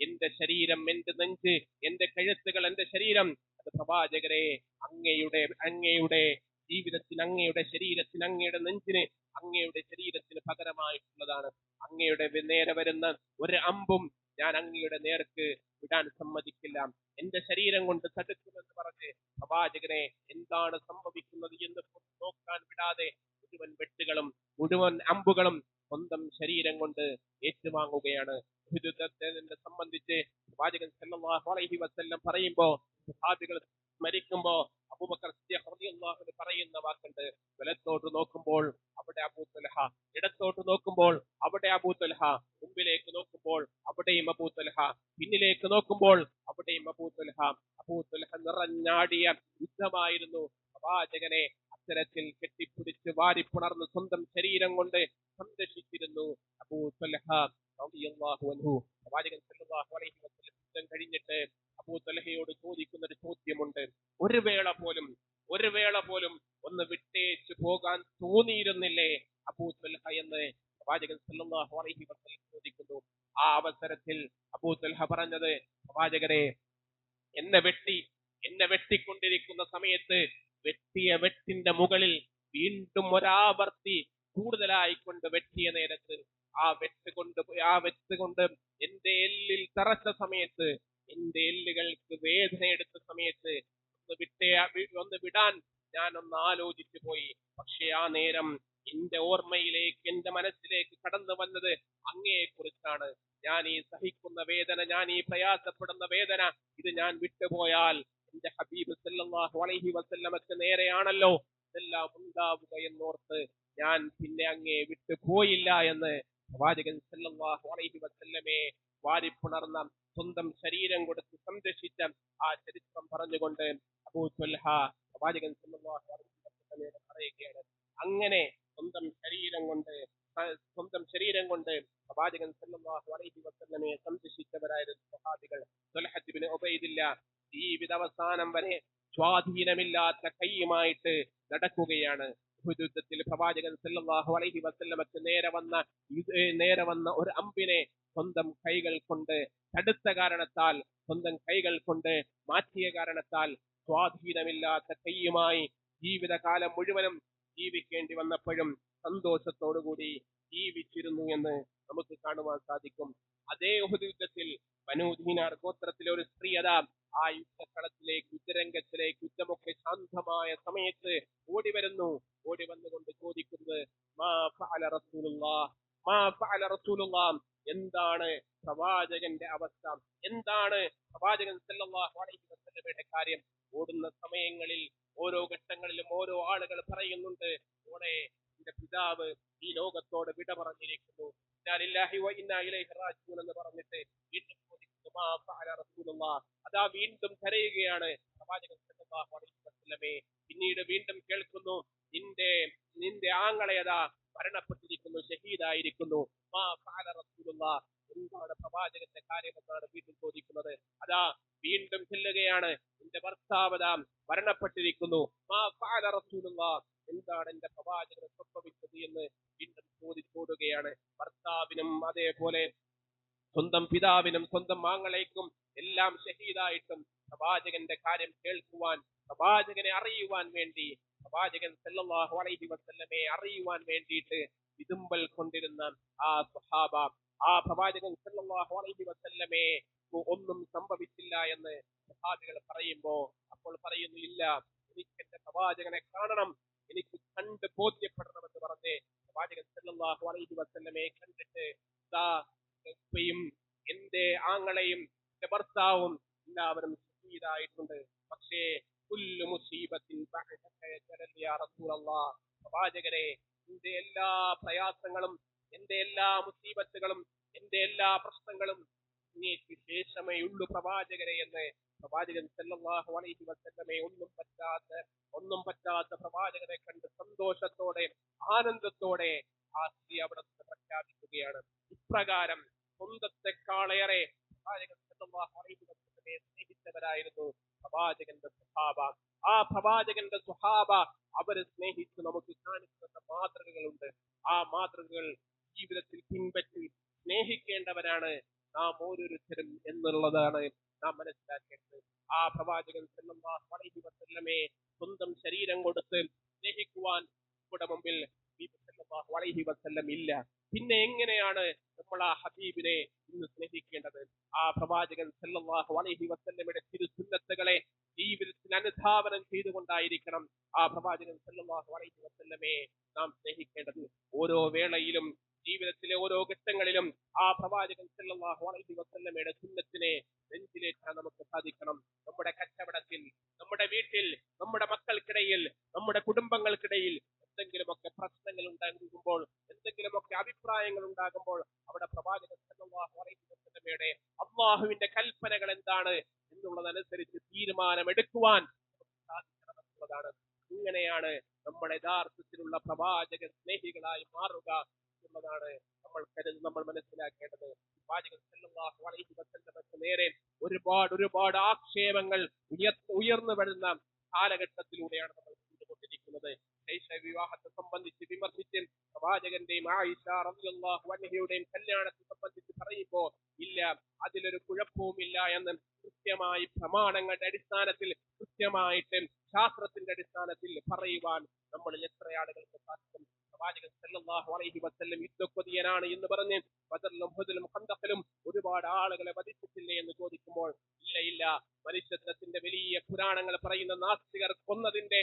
എന്റെ ശരീരം, എന്റെ നെഞ്ച്, എന്റെ കഴുത്തുകൾ, എന്റെ ശരീരം അത് പ്രവാചകരെ അങ്ങയുടെ ജീവിതത്തിന്, അങ്ങയുടെ ശരീരത്തിന്, അങ്ങയുടെ നെഞ്ചിന്, അങ്ങയുടെ ശരീരത്തിന് പകരമായിട്ടുള്ളതാണ്. അങ്ങയുടെ നേരെ വരുന്ന ഒരു അമ്പും ഞാൻ അങ്ങയുടെ നേർക്ക് വിടാൻ സമ്മതിക്കില്ല. എന്റെ ശരീരം കൊണ്ട് തടുക്കുമെന്ന് പറഞ്ഞ് പ്രവാചകനെ എന്താണ് സംഭവിക്കുന്നത് എന്ന് നോക്കാൻ വിടാതെ മുഴുവൻ വെട്ടുകളും മുഴുവൻ അമ്പുകളും സ്വന്തം ശരീരം കൊണ്ട് ഏറ്റുവാങ്ങുകയാണ്. യുദ്ധത്തെ സംബന്ധിച്ച് പ്രവാചകൻ സല്ലല്ലാഹു അലൈഹി വസല്ലം പറയുമ്പോ, സ്വഹാബികൾ സ്മരിക്കുമ്പോ അബൂബക്കർ സിദ്ദീഖ് റളിയല്ലാഹു അൻഹു പറയുന്ന വാക്കുണ്ട്: വലത്തോട്ട് നോക്കുമ്പോൾ അവിടെ അബൂ ത്വൽഹ, ഇടത്തോട്ട് നോക്കുമ്പോൾ അവിടെ അബൂ ത്വൽഹ, മുമ്പിലേക്ക് നോക്കുമ്പോൾ അവിടെയും അബൂ ത്വൽഹ, പിന്നിലേക്ക് നോക്കുമ്പോൾ അവിടെയും അബൂ ത്വൽഹ. അബൂ ത്വൽഹ നിറഞ്ഞാടിയ യുദ്ധമായിരുന്നു. പ്രവാചകനെ അത്തരത്തിൽ കെട്ടിപ്പിടിച്ച് വാരിപ്പുണർന്ന് സ്വന്തം ശരീരം കൊണ്ട് സംരക്ഷിച്ചിരുന്നു അബൂ ത്വൽഹ റളിയല്ലാഹു അൻഹു. പ്രവാചകൻ സല്ലല്ലാഹു അലൈഹി വസല്ലം യുദ്ധം കഴിഞ്ഞിട്ട് അബൂ ത്വൽഹയോട് ചോദിക്കുന്ന ഒരു ചോദ്യമുണ്ട്. ഒരു വേള പോലും ഒന്ന് വിട്ടേച്ച് പോകാൻ തോന്നിയിരുന്നില്ലേ അബൂ ത്വൽഹ എന്ന് പ്രവാചകൻ സല്ലല്ലാഹു അലൈഹി വസല്ലം ചോദിക്കുന്നു. ആ അവസരത്തിൽ അബൂ ത്വൽഹ പറഞ്ഞത്: പ്രവാചകരെ, എന്നെ വെട്ടിക്കൊണ്ടിരിക്കുന്ന സമയത്ത് വെട്ടിയ വെട്ടിന്റെ മുകളിൽ വീണ്ടും ഒരാവർത്തി കൂടുതലായിക്കൊണ്ട് വെട്ടിയ നേരത്ത് ആ വെട്ട് കൊണ്ട് എന്റെ എല്ലിൽ തറച്ച സമയത്ത്, എന്റെ എല്ലുകൾക്ക് വേദന എടുത്ത സമയത്ത് ഒന്ന് വിടാൻ ഞാൻ ഒന്ന് ആലോചിച്ചു പോയി. പക്ഷെ ആ നേരം എന്റെ ഓർമ്മയിലേക്ക്, എന്റെ മനസ്സിലേക്ക് കടന്നു വന്നത് അങ്ങയെ കുറിച്ചാണ്. ഞാൻ ഈ സഹിക്കുന്ന വേദന, ഞാൻ ഈ പ്രയാസപ്പെടുന്ന വേദന, ഇത് ഞാൻ വിട്ടുപോയാൽ എന്റെ ഹബീബ് സല്ലല്ലാഹു അലൈഹി വസല്ലമക്ക് നേരെയാണല്ലോ ഇതെല്ലാം ഉണ്ടാവുക എന്നോർത്ത് ഞാൻ പിന്നെ അങ്ങയെ വിട്ടുപോയില്ല എന്ന് പ്രവാചകൻ സല്ലല്ലാഹു അലൈഹി വസല്ലമയെ വാരിപ്പുണർന്ന, സ്വന്തം ശരീരം കൊടുത്ത് സംരക്ഷിച്ച ആ ചരിത്രം പറഞ്ഞുകൊണ്ട് അബൂ ത്വൽഹ പ്രവാചകൻ സല്ലല്ലാഹു അലൈഹി വസല്ലമയോട് പറയുകയാണ്. അങ്ങനെ സ്വന്തം ശരീരം കൊണ്ട് പ്രവാചകൻ സല്ലല്ലാഹു അലൈഹി വസല്ലമയെ സംരക്ഷിച്ചവരായിരുന്നു സ്വഹാബികൾ. ത്വൽഹ ഇബ്നു ഉബൈദില്ല ജീവിതാവസാനം വരെ സ്വാധീനമില്ലാത്ത കൈയുമായിട്ട് നടക്കുകയാണ്. ഉഹുദ് യുദ്ധത്തിൽ പ്രവാചകൻ സല്ലല്ലാഹു അലൈഹി വസല്ലമക്ക് നേരെ വന്ന ഒരു അമ്പിനെ സ്വന്തം കൈകൾ കൊണ്ട് തടുത്ത കാരണത്താൽ, സ്വന്തം കൈകൾ കൊണ്ട് മാറ്റിയ കാരണത്താൽ സ്വാധീനമില്ലാത്ത കൈയുമായി ജീവിതകാലം മുഴുവനും ജീവിക്കേണ്ടി വന്നപ്പോഴും സന്തോഷത്തോടുകൂടി ജീവിച്ചിരുന്നു എന്ന് നമുക്ക് കാണുവാൻ സാധിക്കും. അതേ ഉഹുദ് യുദ്ധത്തിൽ ബനൂ ദീനാർ ഗോത്രത്തിലെ ഒരു സ്ത്രീ ആ യുദ്ധക്കളത്തിലേക്ക്, യുദ്ധരംഗത്തിലേക്ക്, യുദ്ധമൊക്കെ ശാന്തമായ സമയത്ത് ഓടി വന്നുകൊണ്ട് ചോദിക്കുന്നത്: മാ ഫഅല റസൂലുള്ളാഹ്, എന്താണ് പ്രവാചകന്റെ അവസ്ഥ, എന്താണ് പ്രവാചകൻ സല്ലല്ലാഹു അലൈഹി വസല്ലമയുടെ കാര്യം? ഓടുന്ന സമയങ്ങളിൽ ഓരോ ഘട്ടങ്ങളിലും ഓരോ ആളുകൾ പറയുന്നുണ്ട്: ഓടെ എന്റെ പിതാവ് ഈ ലോകത്തോട് വിട പറഞ്ഞിരിക്കുന്നു, ഇന്നാ ലില്ലാഹി വ ഇന്നാ ഇലൈഹി റാജിഊൻ എന്ന് പറഞ്ഞിട്ട് വീണ്ടും ചോദിക്കുന്നു: അതാ വീണ്ടും കരയുകയാണ് പ്രവാചകൻ സല്ലല്ലാഹു അലൈഹി വസല്ലമേ. പിന്നീട് വീണ്ടും കേൾക്കുന്നു, നിന്റെ നിന്റെ ആങ്ങളയതാ മരണപ്പെട്ടിരിക്കുന്നു, ഷഹീദായിരിക്കുന്നു. എന്താണ് പ്രവാചകന്റെ കാര്യമെന്നാണ് വീണ്ടും ചോദിക്കുന്നത്. അതാ വീണ്ടും ചെല്ലുകയാണ്, നിന്റെ ഭർത്താവതാ മരണപ്പെട്ടിരിക്കുന്നു. എന്താണ് എന്റെ പ്രവാചകന് സംഭവിച്ചത് എന്ന് വീണ്ടും ചോദിച്ചോടുകയാണ്. ഭർത്താവിനും അതേപോലെ സ്വന്തം പിതാവിനും സ്വന്തം ആങ്ങളേക്കും എല്ലാം ഷഹീദായിട്ടും പ്രവാചകന്റെ കാര്യം കേൾക്കുവാൻ, പ്രവാചകനെ അറിയുവാൻ വേണ്ടി, പ്രവാചകൻ സല്ലല്ലാഹു അലൈഹി വസല്ലമയെ അറിയുവാൻ വേണ്ടിയിട്ട് വിതുമ്പൽ കൊണ്ടിരുന്ന ആ സ്വഹാബ, ആ പ്രവാചകൻ സല്ലല്ലാഹു അലൈഹി വസല്ലമയെ ഒന്നും സംഭവിച്ചില്ല എന്ന് സ്വഹാബികൾ പറയുമ്പോ അപ്പോൾ പറയുന്നു, ഇല്ല, എനിക്ക് എന്റെ പ്രവാചകനെ കാണണം, എനിക്ക് കണ്ട് ബോധ്യപ്പെടണമെന്ന് പറഞ്ഞ് പ്രവാചകൻ സല്ലല്ലാഹു അലൈഹി വസല്ലമയെ കണ്ടിട്ട് ഉപ്പയും എന്റെ ആങ്ങളെയും എന്റെ ഭർത്താവും എല്ലാവരും ഷഹീദായിട്ടുണ്ട്. പക്ഷേ കുല്ലു മുസീബത്തിൻ പ്രവാചകരെ, എന്റെ എല്ലാ പ്രയാസങ്ങളും, എന്റെ എല്ലാ മുസീബത്തുകളും, എന്റെ എല്ലാ പ്രശ്നങ്ങളും ഇങ്ങേക്ക് ശേഷമേ ഉള്ളൂ പ്രവാചകരെ എന്ന് പ്രവാചകൻ സല്ലല്ലാഹു അലൈഹി വസല്ലമയെ ഒന്നും പറ്റാത്ത പ്രവാചകനെ കണ്ട് സന്തോഷത്തോടെ ആനന്ദത്തോടെ ആ സ്ത്രീ അവിടെ പ്രഖ്യാപിക്കുകയാണ്. ഇപ്രകാരം സ്വന്തത്തെക്കാളേറെ പ്രവാചകൻ സല്ലല്ലാഹു അലൈഹി വസല്ലമയെ സ്നേഹിച്ചവരായിരുന്നു പ്രവാചകന്റെ സ്വഹാബ. ആ പ്രവാചകന്റെ സ്വഹാബ അവരെ സ്നേഹിച്ച് നമുക്ക് കാണിക്കുന്ന മാതൃകകളുണ്ട്. ആ മാതൃകകൾ ജീവിതത്തിൽ പിൻപറ്റി സ്നേഹിക്കേണ്ടവരാണ് നാം ഓരോരുത്തരും എന്നുള്ളതാണ് നാം മനസ്സിലാക്കേണ്ടത്. ആ പ്രവാചകൻ സല്ലല്ലാഹു അലൈഹി വസല്ലമയെ സ്വന്തം ശരീരം കൊടുത്ത് സ്നേഹിക്കുവാൻ നമ്മുടെ മുമ്പിൽ സല്ലല്ലാഹു അലൈഹി വസല്ലം ഇല്ല. പിന്നെ എങ്ങനെയാണ് നമ്മൾ ആ ഹബീബിനെ ഇന്ന് സ്നേഹിക്കേണ്ടത്? ആ പ്രവാചകൻ സല്ലല്ലാഹു അലൈഹി വസല്ലമയുടെ തിരുസുന്നത്തുകളെ ജീവിതത്തിൽ അനുധാവനം ചെയ്തുകൊണ്ടായിരിക്കണം ആ പ്രവാചകൻ സല്ലല്ലാഹു അലൈഹി വസല്ലമയെ നാം സ്നേഹിക്കേണ്ടത്. ഓരോ വേളയിലും ജീവിതത്തിലെ ഓരോ ഘട്ടങ്ങളിലും ആ പ്രവാചകൻ സല്ലല്ലാഹു അലൈഹി വസല്ലമയുടെ സുന്നത്തിനെ നെഞ്ചിലേറ്റാൻ നമുക്ക് സാധിക്കണം. നമ്മുടെ കച്ചവടത്തിൽ, നമ്മുടെ വീട്ടിൽ, നമ്മുടെ മക്കൾക്കിടയിൽ, നമ്മുടെ കുടുംബങ്ങൾക്കിടയിൽ എന്തെങ്കിലുമൊക്കെ പ്രശ്നങ്ങൾ ഉണ്ടാകുമ്പോൾ, എന്തെങ്കിലുമൊക്കെ അഭിപ്രായങ്ങൾ ഉണ്ടാകുമ്പോൾ അവിടെ പ്രവാചകൻ സല്ലല്ലാഹു അലൈഹി വസല്ലമയുടെ അല്ലാഹുവിന്റെ കൽപ്പനകൾ എന്താണ് എന്നുള്ളതനുസരിച്ച് തീരുമാനമെടുക്കുവാൻ സാധിക്കണമെന്നുള്ളതാണ്. ഇങ്ങനെയാണ് നമ്മൾ യഥാർത്ഥത്തിലുള്ള പ്രവാചക സ്നേഹികളായി മാറുക എന്നുള്ളതാണ് നമ്മൾ മനസ്സിലാക്കേണ്ടത്. പ്രവാചകൻ സല്ലല്ലാഹു അലൈഹി വസല്ലമക്ക് നേരെ ഒരുപാട് ആക്ഷേപങ്ങൾ ഉയർന്നു വരുന്ന കാലഘട്ടത്തിലൂടെയാണ് നമ്മൾ കൊണ്ടിരിക്കുന്നത്. വിവാഹത്തെ സംബന്ധിച്ച് വിമർശിച്ച് പ്രവാചകന്റെയും ആയിഷ റളിയല്ലാഹു അൻഹയുടെയും കല്യാണത്തെ സംബന്ധിച്ച് പറയുമ്പോ ഇല്ല, അതിലൊരു കുഴപ്പവുമില്ല എന്ന് കൃത്യമായി പ്രമാണങ്ങളുടെ അടിസ്ഥാനത്തിൽ, കൃത്യമായിട്ട് ശാസ്ത്രത്തിന്റെ അടിസ്ഥാനത്തിൽ പറയുവാൻ നമ്മളിൽ എത്ര ആളുകൾക്ക് സാധിക്കും? പ്രവാചകൻ സല്ലല്ലാഹു അലൈഹി വസല്ലം യുദ്ധക്കൊതിയനാണ് എന്ന് പറഞ്ഞ് ബദറിലും ഉഹദിലും ഖന്തഖിലും ഒരുപാട് ആളുകളെ വധിച്ചിട്ടില്ലേ എന്ന് ചോദിക്കുമ്പോൾ ഇല്ല, മനുഷ്യത്വത്തിന്റെ വലിയ പുരാണങ്ങൾ പറയുന്ന നാസ്തികർ കൊന്നതിന്റെ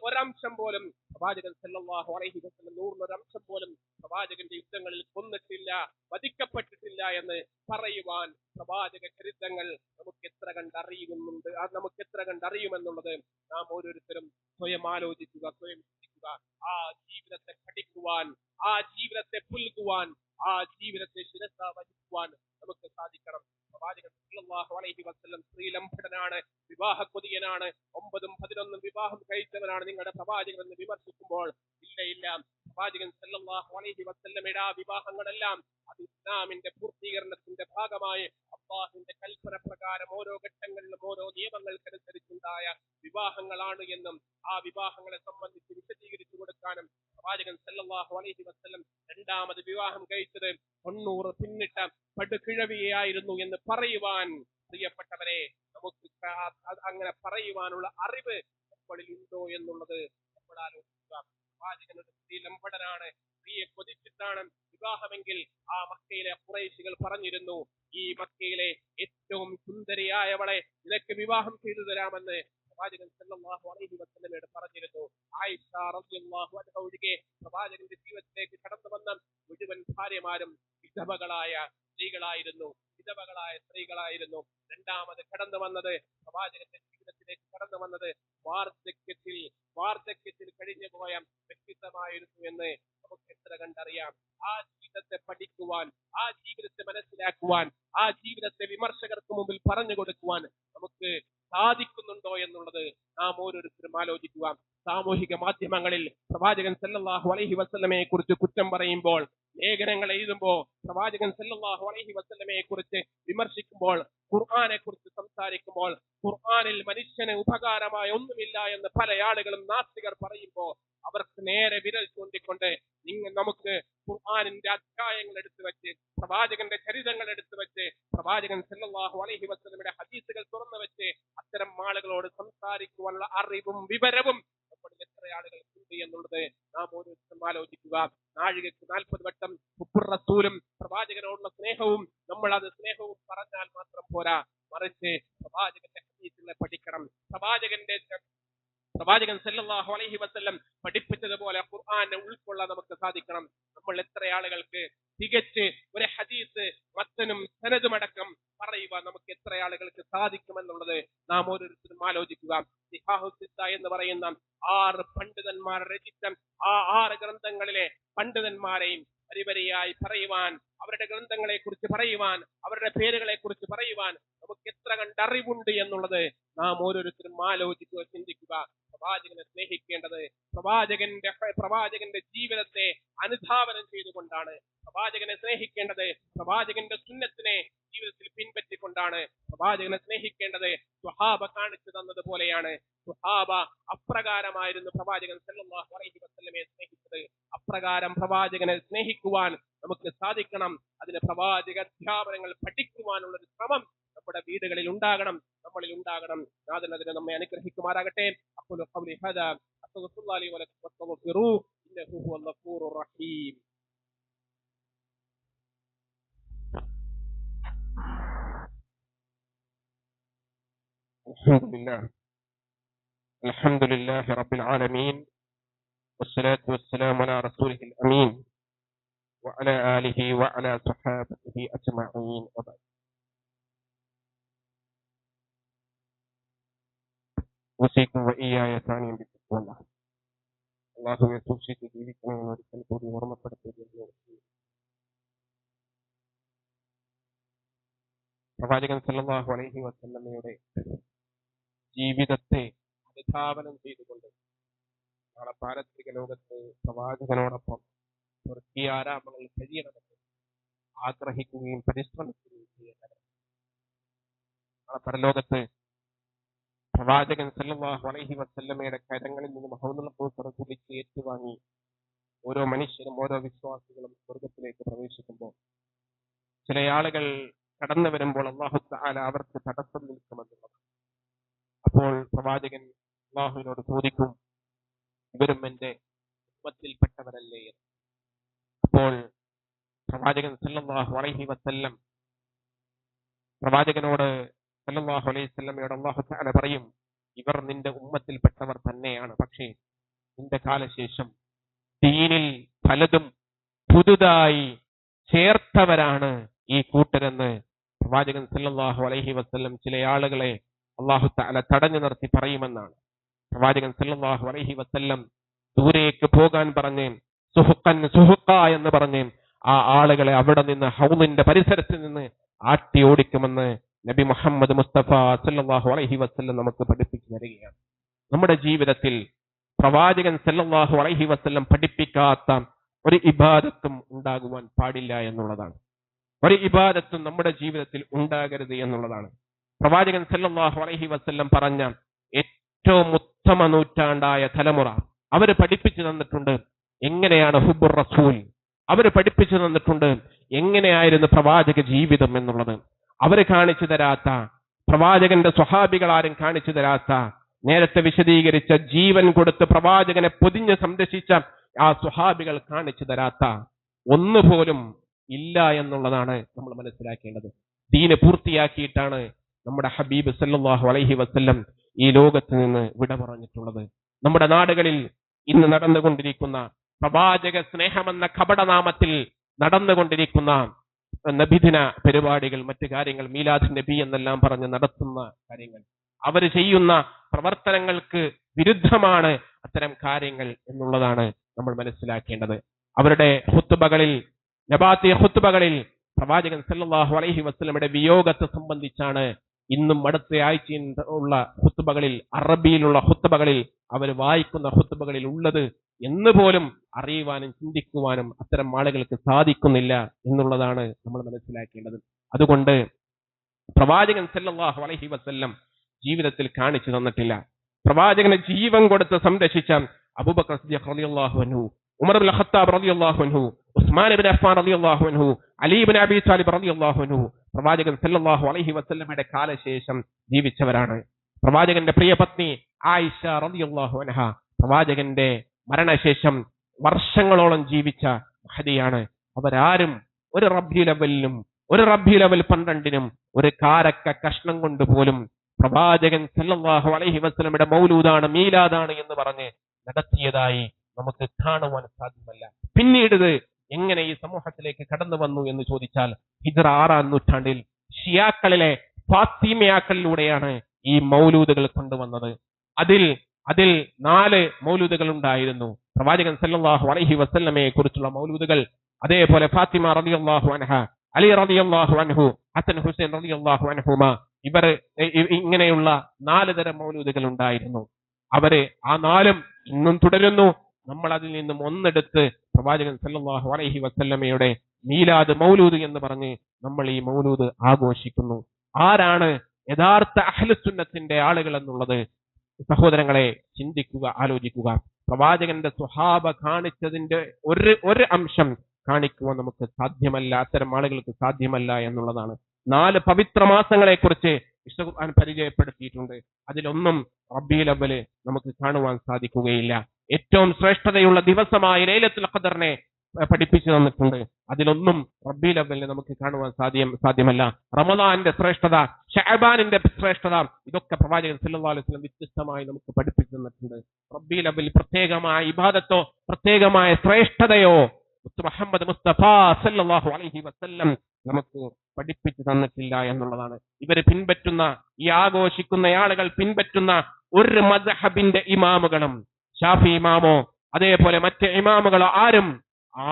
ഒരംശം പോലും പ്രവാചകൻ സല്ലല്ലാഹു അലൈഹി വസല്ലം 100 പോലും പ്രവാചകന്റെ യുദ്ധങ്ങളിൽ കൊന്നിട്ടില്ല, വധിക്കപ്പെട്ടിട്ടില്ല എന്ന് പറയുവാൻ പ്രവാചക ചരിത്രങ്ങൾ നമുക്ക് എത്ര കണ്ടറിയുന്നുണ്ട്, അത് നമുക്ക് എത്ര കണ്ടറിയുമെന്നുള്ളത് നാം ഓരോരുത്തരും സ്വയം ആലോചിക്കുക, സ്വയം ചിന്തിക്കുക. ആ ജീവിതത്തെ പഠിക്കുവാൻ, ആ ജീവിതത്തെ പുൽകുവാൻ, ആ ജീവിതത്തെ ശിരസ വഹിക്കുവാൻ നമുക്ക് സാധിക്കണം. പ്രവാചകൻ സല്ലല്ലാഹു അലൈഹി വസല്ലം സ്ത്രീലംഘടനാണ്, വിവാഹക്കൊതിയനാണ്, 9ഉം 11ഉം വിവാഹം കഴിച്ചവനാണ് നിങ്ങളുടെ പ്രവാചകൻ എന്ന് വിമർശിക്കുമ്പോൾ ഇല്ല, പ്രവാചകൻ സല്ലല്ലാഹു അലൈഹി വസല്ലമയുടെ ആ വിവാഹങ്ങളെല്ലാം അത് ഇസ്ലാമിന്റെ പൂർത്തീകരണത്തിന്റെ ഭാഗമായി അല്ലാഹുവിന്റെ കൽപ്പന പ്രകാരം ഓരോ ഘട്ടങ്ങളിലും ഓരോ നിയമങ്ങൾക്കനുസരിച്ചുണ്ടായ വിവാഹങ്ങളാണ് എന്നും ആ വിവാഹങ്ങളെ സംബന്ധിച്ച് വിശദീകരിച്ചു കൊടുക്കാനും പ്രവാചകൻ സല്ലല്ലാഹു അലൈഹി വസല്ലം രണ്ടാമത് വിവാഹം കഴിച്ചത് 90 പിന്നിട്ട പടുകിഴവിയായിരുന്നു എന്ന് പറയുവാൻ പ്രിയപ്പെട്ടവരെ നമുക്ക് അങ്ങനെ പറയുവാനുള്ള അറിവ് നമ്മളിൽ ഉണ്ടോ എന്നുള്ളത് നമ്മൾ ആലോചിക്കുക. പ്രവാചകൻ ഒരു സ്ത്രീലംഘടനാണ്, സ്ത്രീയെ കൊതിച്ചിട്ടാണ് വിവാഹമെങ്കിൽ ആ മക്കയിലെ ഖുറൈശികൾ പറഞ്ഞിരുന്നു, ഈ മക്കയിലെ ഏറ്റവും സുന്ദരിയായവളെ നിനക്ക് വിവാഹം ചെയ്തു തരാമെന്ന് പ്രവാചകൻ സല്ലല്ലാഹു അലൈഹി വസല്ലമയോട് പറഞ്ഞിരുന്നു. ആയിഷ റളിയല്ലാഹു അൻഹ ഒഴികെ പ്രവാചകന്റെ ജീവിതത്തിലേക്ക് കടന്നു വന്ന മുഴുവൻ ഭാര്യമാരും വിധവകളായ സ്ത്രീകളായിരുന്നു. രണ്ടാമത് കടന്നു വന്നത്, പ്രവാചകന്റെ ജീവിതത്തിലേക്ക് കടന്നു വന്നത് വാർദ്ധക്യത്തിൽ കഴിഞ്ഞു പോയ വ്യക്തിത്വമായിരുന്നു എന്ന് നമുക്ക് എത്ര കണ്ടറിയാം. ആ ജീവിതത്തെ പഠിക്കുവാൻ, ആ ജീവിതത്തെ മനസ്സിലാക്കുവാൻ, ആ ജീവിതത്തെ വിമർശകർക്ക് പറഞ്ഞു കൊടുക്കുവാൻ നമുക്ക് സാധിക്കുന്നുണ്ടോ എന്നുള്ളത് നാം ഓരോരുത്തരും ആലോചിക്കുക. സാമൂഹിക മാധ്യമങ്ങളിൽ പ്രവാചകൻ സല്ലല്ലാഹു അലൈഹി വസല്ലമയെ കുറിച്ച് കുറ്റം പറയുമ്പോൾ, ലേഖനങ്ങൾ എഴുതുമ്പോൾ, പ്രവാചകൻ സല്ലല്ലാഹു അലൈഹി വസല്ലമയെ കുറിച്ച് വിമർശിക്കുമ്പോൾ, ഖുർആനെ കുറിച്ച് സംസാരിക്കുമ്പോൾ, ഖുർആനിൽ മനുഷ്യന് ഉപകാരമായ ഒന്നുമില്ല എന്ന് പല ആളുകളും നാസ്തികർ പറയുമ്പോൾ അവർക്ക് നേരെ വിരൽ ചൂണ്ടിക്കൊണ്ട് നമുക്ക് ഖുർആനിന്റെ അധ്യായങ്ങൾ എടുത്തു വെച്ച്, പ്രവാചകന്റെ ചരിതങ്ങൾ എടുത്തു വെച്ച്, പ്രവാചകൻ സല്ലല്ലാഹു അലൈഹി വസല്ലമയുടെ ഹദീസുകൾ തുറന്നു വെച്ച് അത്തരം ആളുകളോട് സംസാരിക്കുവാനുള്ള അറിവും വിവരവും നമ്മളിൽ എത്ര ആളുകൾക്കുണ്ട് എന്നുള്ളത് നാം ഓരോരുത്തരും ആലോചിക്കുക. നാഴികയ്ക്ക് 40 വട്ടം ഹുബ്ബുർ റസൂലും പ്രവാചകനോടുള്ള സ്നേഹവും നമ്മൾ അത് സ്നേഹവും പറഞ്ഞാൽ മാത്രം പോരാ, മറിച്ച് പ്രവാചകന്റെ ഹദീസുകളെ പഠിക്കണം. പ്രവാചകൻ സല്ലല്ലാഹു അലൈഹി വസല്ലം പഠിപ്പിച്ചതുപോലെ ഖുർആനെ ഉൾക്കൊള്ളാൻ നമുക്ക് സാധിക്കണം. നമ്മൾ എത്ര ആളുകൾക്ക് തികച്ച് ഒരു ഹദീസ് മത്തനും സനദുമടക്കം പറയുവാൻ നമുക്ക് എത്ര ആളുകൾക്ക് സാധിക്കുമെന്നുള്ളത് നാം ഓരോരുത്തരും ആലോചിക്കുക. സിഹാഹു സിത്ത എന്ന് പറയുന്ന 6 പണ്ഡിതന്മാർ രചിച്ച ആ 6 ഗ്രന്ഥങ്ങളിലെ പണ്ഡിതന്മാരെയും വരിവരിയായി പറയുവാൻ, അവരുടെ ഗ്രന്ഥങ്ങളെ കുറിച്ച് പറയുവാൻ, അവരുടെ പേരുകളെ കുറിച്ച് പറയുവാൻ നമുക്ക് എത്ര കണ്ടറിവുണ്ട് എന്നുള്ളത് നാം ഓരോരുത്തരും ആലോചിക്കുക, ചിന്തിക്കുക. പ്രവാചകനെ സ്നേഹിക്കേണ്ടത് പ്രവാചകന്റെ ജീവിതത്തെ അനുധാവനം ചെയ്തുകൊണ്ടാണ്. പ്രവാചകനെ സ്നേഹിക്കേണ്ടത് പ്രവാചകന്റെ സുന്നത്തിനെ ജീവിതത്തിൽ പിൻപറ്റിക്കൊണ്ടാണ്. പ്രവാചകനെ സ്നേഹിക്കേണ്ടത് സ്വഹാബ കാണിച്ചു തന്നതുപോലെയാണ്. സ്വഹാബ അപ്രകാരമായിരുന്നു പ്രവാചകൻ സല്ലല്ലാഹു അലൈഹി വസല്ലമയെ സ്നേഹിച്ചത്. അപ്രകാരം പ്രവാചകനെ സ്നേഹിക്കുവാൻ നമുക്ക് സാധിക്കണം. അതിന് പ്രവാചക അധ്യാപനങ്ങൾ പഠിക്കുവാനുള്ള ഒരു ശ്രമം നമ്മുടെ വീടുകളിൽ ഉണ്ടാകണം, നമ്മളിൽ ഉണ്ടാകണം. അതിന് നമ്മെ അനുഗ്രഹിക്കുമാറാകട്ടെ. അഖൂലു ഖൗലി ഹാദാ അസ്തഗ്ഫിറുല്ലാഹി ലി വലക്കും വസ്തഗ്ഫിറൂഹു ഇന്നഹു ഹുവൽ ഗഫൂറുർ റഹീം. അൽഹംദുലില്ലാഹി റബ്ബിൽ ആലമീൻ വസ്സലാത്തു വസ്സലാമു അലാ റസൂലിഹിൽ അമീൻ വഅലാ ആലിഹി വഅലാ സ്വഹാബിഹി അജ്മഈൻ. ഉസീക്കും വഇയ്യായ സാനിയം ബിത്തഖ്വല്ലാഹ്. അല്ലാഹുവെ സൂക്ഷിച്ച് ജീവിക്കണമെന്ന് ഒരിക്കൽ കൂടി ഓർമ്മപ്പെടുത്തുകയാണ്. പ്രവാചകൻ സല്ലല്ലാഹു അലൈഹി വസല്ലമയുടെ ജീവിതത്തെ അനുധാവനം ചെയ്തുകൊണ്ട് നാളെ പാരത്രിക ലോകത്ത് പ്രവാചകനോടൊപ്പം സ്വർഗീയാരാമങ്ങൾ കഴിയണമെന്ന് ആഗ്രഹിക്കുകയും പരിശ്രമിക്കുകയും ചെയ്യേണ്ടത്. നാളെ പരലോകത്ത് പ്രവാചകൻ സല്ലല്ലാഹു അലൈഹി വസല്ലമയുടെ കരങ്ങളിൽ നിന്ന് മഹൗദുൽ കൗസർ കുടിച്ച് ഏറ്റുവാങ്ങി ഓരോ മനുഷ്യരും ഓരോ വിശ്വാസികളും സ്വർഗത്തിലേക്ക് പ്രവേശിക്കുമ്പോൾ ചില ആളുകൾ കടന്നു വരുമ്പോൾ അല്ലാഹു തആല അവർക്ക് തടസ്സം നിൽക്കുമെന്നുള്ളത്. അപ്പോൾ പ്രവാചകൻ അല്ലാഹുവിനോട് ചോദിക്കും, ഇവരും എന്റെ ഉമ്മത്തിൽപ്പെട്ടവരല്ലേ? അപ്പോൾ പ്രവാചകൻ സല്ലല്ലാഹു അലൈഹി വസല്ലം പ്രവാചകനോട് സല്ലല്ലാഹു അലൈഹി വസല്ലമയോട് അല്ലാഹു തആല പറയും, ഇവർ നിന്റെ ഉമ്മത്തിൽപ്പെട്ടവർ തന്നെയാണ്, പക്ഷേ നിന്റെ കാലശേഷം ദീനിൽ പലതും പുതുതായി ചേർത്തവരാണ് ഈ കൂട്ടരെന്ന് പ്രവാചകൻ സല്ലല്ലാഹു അലൈഹി വസല്ലം ചില ആളുകളെ അല്ലാഹു തആല തടഞ്ഞു നിർത്തി പറയുമെന്നാണ്. പ്രവാചകൻ സല്ലല്ലാഹു അലൈഹി വസല്ലം ദൂരേക്ക് പോകാൻ പറഞ്ഞ് സുഹുഖൻ സുഹുഖ എന്ന് പറഞ്ഞ് ആ ആളുകളെ അവിടെ നിന്ന് ഹൗദിന്റെ പരിസരത്ത് നിന്ന് ആട്ടി ഓടിക്കുമെന്ന് നബി മുഹമ്മദ് മുസ്തഫ സല്ലല്ലാഹു അലൈഹി വസല്ലം നമുക്ക് പഠിപ്പിച്ചു തരികയാണ്. നമ്മുടെ ജീവിതത്തിൽ പ്രവാചകൻ സല്ലല്ലാഹു അലൈഹി വസല്ലം പഠിപ്പിക്കാത്ത ഒരു ഇബാദത്തും ഉണ്ടാകുവാൻ പാടില്ല എന്നുള്ളതാണ്. ഒരു ഇബാദത്തും നമ്മുടെ ജീവിതത്തിൽ ഉണ്ടാകരുത് എന്നുള്ളതാണ്. പ്രവാചകൻ സല്ലല്ലാഹു അലൈഹി വസല്ലം പറഞ്ഞ ഏറ്റവും ഉത്തമ നൂറ്റാണ്ടായ തലമുറ അവര് പഠിപ്പിച്ചു തന്നിട്ടുണ്ട് എങ്ങനെയാണ് ഹുബ്ബുർ റസൂൽ. അവര് പഠിപ്പിച്ചു തന്നിട്ടുണ്ട് എങ്ങനെയായിരുന്നു പ്രവാചക ജീവിതം എന്നുള്ളത്. അവര് കാണിച്ചു തരാത്ത, പ്രവാചകന്റെ സ്വഹാബികൾ ആരും കാണിച്ചു തരാത്ത, നേരത്തെ വിശദീകരിച്ച ജീവൻ കൊടുത്ത് പ്രവാചകനെ പൊതിഞ്ഞ് സംരക്ഷിച്ച ആ സ്വഹാബികൾ കാണിച്ചു തരാത്ത ഒന്നുപോലും ഇല്ല എന്നുള്ളതാണ് നമ്മൾ മനസ്സിലാക്കേണ്ടത്. ദീന് പൂർത്തിയാക്കിയിട്ടാണ് നമ്മുടെ ഹബീബ് സല്ലല്ലാഹു അലൈഹി വസല്ലം ഈ ലോകത്ത് നിന്ന് വിട പറഞ്ഞിട്ടുള്ളത്. നമ്മുടെ നാടുകളിൽ ഇന്ന് നടന്നുകൊണ്ടിരിക്കുന്ന പ്രവാചക സ്നേഹമെന്ന കപടനാമത്തിൽ നടന്നുകൊണ്ടിരിക്കുന്ന നബിദിന പരിപാടികൾ, മറ്റു കാര്യങ്ങൾ, മീലാദ് നബി എന്നെല്ലാം പറഞ്ഞ് നടത്തുന്ന കാര്യങ്ങൾ, അവർ ചെയ്യുന്ന പ്രവർത്തനങ്ങൾക്ക് വിരുദ്ധമാണ് അത്തരം കാര്യങ്ങൾ എന്നുള്ളതാണ് നമ്മൾ മനസ്സിലാക്കേണ്ടത്. അവരുടെ ഖുത്ബകളിൽ, നബാത്തി ഖുത്ബകളിൽ പ്രവാചകൻ സല്ലല്ലാഹു അലൈഹി വസല്ലമയുടെ വിയോഗത്തെ സംബന്ധിച്ചാണ് ഇന്നും അടുത്ത ആഴ്ചയിൽ ഉള്ള ഖുത്ബകളിൽ, അറബിയിലുള്ള ഖുത്ബകളിൽ, അവർ വായിക്കുന്ന ഖുത്ബകളിൽ ഉള്ളത് എന്ന് പോലും അറിയുവാനും ചിന്തിക്കുവാനും അത്തരം ആളുകൾക്ക് സാധിക്കുന്നില്ല എന്നുള്ളതാണ് നമ്മൾ മനസ്സിലാക്കേണ്ടത്. അതുകൊണ്ട് പ്രവാചകൻ സല്ലല്ലാഹു അലൈഹി വസല്ലം ജീവിതത്തിൽ കാണിച്ചു തന്നിട്ടില്ല. പ്രവാചകന് ജീവൻ കൊടുത്ത് സംരക്ഷിച്ച അബൂബക്കർ സിദ്ദീഖ് റളിയല്ലാഹു അൻഹു, ഉമർ ഇബ്നുൽ ഖത്താബ് റളിയല്ലാഹു അൻഹു, ഉസ്മാൻ ഇബ്നു അഫ്ഫാൻ റളിയല്ലാഹു അൻഹു, അലി ഇബ്നു അബീ ത്വാലിബ് റളിയല്ലാഹു അൻഹു പ്രവാചകൻ സല്ലല്ലാഹു അലൈഹി വസല്ലമയുടെ കാലശേഷം ജീവിച്ചവരാണ്. പ്രവാചകന്റെ പ്രിയ പത്നി ആയിഷ റളിയല്ലാഹു അൻഹ പ്രവാചകന്റെ മരണശേഷം വർഷങ്ങളോളം ജീവിച്ച മഹദിയാണ്. അവരാരും ഒരു റബീഉൽ അവ്വലിനും ഒരു റബീഉൽ അവ്വൽ 12നും ഒരു കാരക്ക കഷ്ണം കൊണ്ട് പോലും പ്രവാചകൻ സല്ലല്ലാഹു അലൈഹി വസല്ലമയുടെ മൗലൂദാണ്, മീലാദാണ് എന്ന് പറഞ്ഞ് നടത്തിയതായി നമുക്ക് കാണുവാൻ സാധ്യമല്ല. പിന്നീട് ഇത് എങ്ങനെ ഈ സമൂഹത്തിലേക്ക് കടന്നു വന്നു എന്ന് ചോദിച്ചാൽ ഹിജ്റ 6-ാം നൂറ്റാണ്ടിൽ ഷിയാക്കളിലെ ഫാത്തിമയാക്കളിലൂടെയാണ് ഈ മൗലൂദുകൾ കൊണ്ടുവന്നത്. അതിൽ 4 മൗലൂദുകൾ ഉണ്ടായിരുന്നു. പ്രവാചകൻ സല്ലല്ലാഹു അലൈഹി വസല്ലമയെ കുറിച്ചുള്ള മൗലൂദുകൾ, അതേപോലെ ഫാത്തിമ റളിയല്ലാഹു അൻഹ, അലി റളിയല്ലാഹു അൻഹു, ഹസൻ ഹുസൈൻ റളിയല്ലാഹു അൻഹുമ, ഇങ്ങനെയുള്ള 4 തരം മൗലൂദുകൾ ഉണ്ടായിരുന്നു. അവര് ആ 4ഉം ഇന്നും തുടരുന്നു. നമ്മൾ അതിൽ നിന്നും ഒന്നെടുത്ത് പ്രവാചകൻ സല്ലല്ലാഹു അലൈഹി വസല്ലമയുടെ മീലാദ് മൗലൂദ് എന്ന് പറഞ്ഞ് നമ്മൾ ഈ മൗലൂദ് ആഘോഷിക്കുന്നു. ആരാണ് യഥാർത്ഥ അഹ്ലുസുന്നത്തിന്റെ ആളുകൾ എന്നുള്ളത് സഹോദരങ്ങളെ ചിന്തിക്കുക, ആലോചിക്കുക. പ്രവാചകന്റെ സ്വഹാബ കാണിച്ചതിന്റെ ഒരു അംശം കാണിക്കുവാൻ നമുക്ക് സാധ്യമല്ല, അത്തരം ആളുകൾക്ക് സാധ്യമല്ല എന്നുള്ളതാണ്. 4 പവിത്ര മാസങ്ങളെ കുറിച്ച് വിശുദ്ധ ഖുർആൻ പരിചയപ്പെടുത്തിയിട്ടുണ്ട്. അതിലൊന്നും റബീഉൽ അവ്വൽ നമുക്ക് കാണുവാൻ സാധിക്കുകയില്ല. ഏറ്റവും ശ്രേഷ്ഠതയുള്ള ദിവസമായ ലൈലത്തുൽ ഖദറിനെ പഠിപ്പിച്ചു തന്നിട്ടുണ്ട്. അതിലൊന്നും റബീഉൽ അവ്വലിനെ നമുക്ക് കാണുവാൻ സാധ്യമല്ല. റമദാന്റെ ശ്രേഷ്ഠത, ശഅബാനിന്റെ ശ്രേഷ്ഠത, ഇതൊക്കെ പ്രവാചകൻ സല്ലല്ലാഹു അലൈഹി വസല്ലം വ്യത്യസ്തമായി നമുക്ക് പഠിപ്പിച്ചു തന്നിട്ടുണ്ട്. റബീഉൽ അവ്വൽ പ്രത്യേകമായ ഇബാദത്തോ പ്രത്യേകമായ ശ്രേഷ്ഠതയോ മുഹമ്മദ് മുസ്തഫ സല്ലല്ലാഹു അലൈഹി വസല്ലം നമുക്ക് പഠിപ്പിച്ചു തന്നിട്ടില്ല എന്നുള്ളതാണ്. ഇവര് പിൻപറ്റുന്ന, ഈ ആഘോഷിക്കുന്ന ആളുകൾ പിൻപറ്റുന്ന ഒരു മദ്ഹബിന്റെ ഇമാമുകളും, ഷാഫി ഇമാമോ അതേപോലെ മറ്റ് ഇമാമുകളോ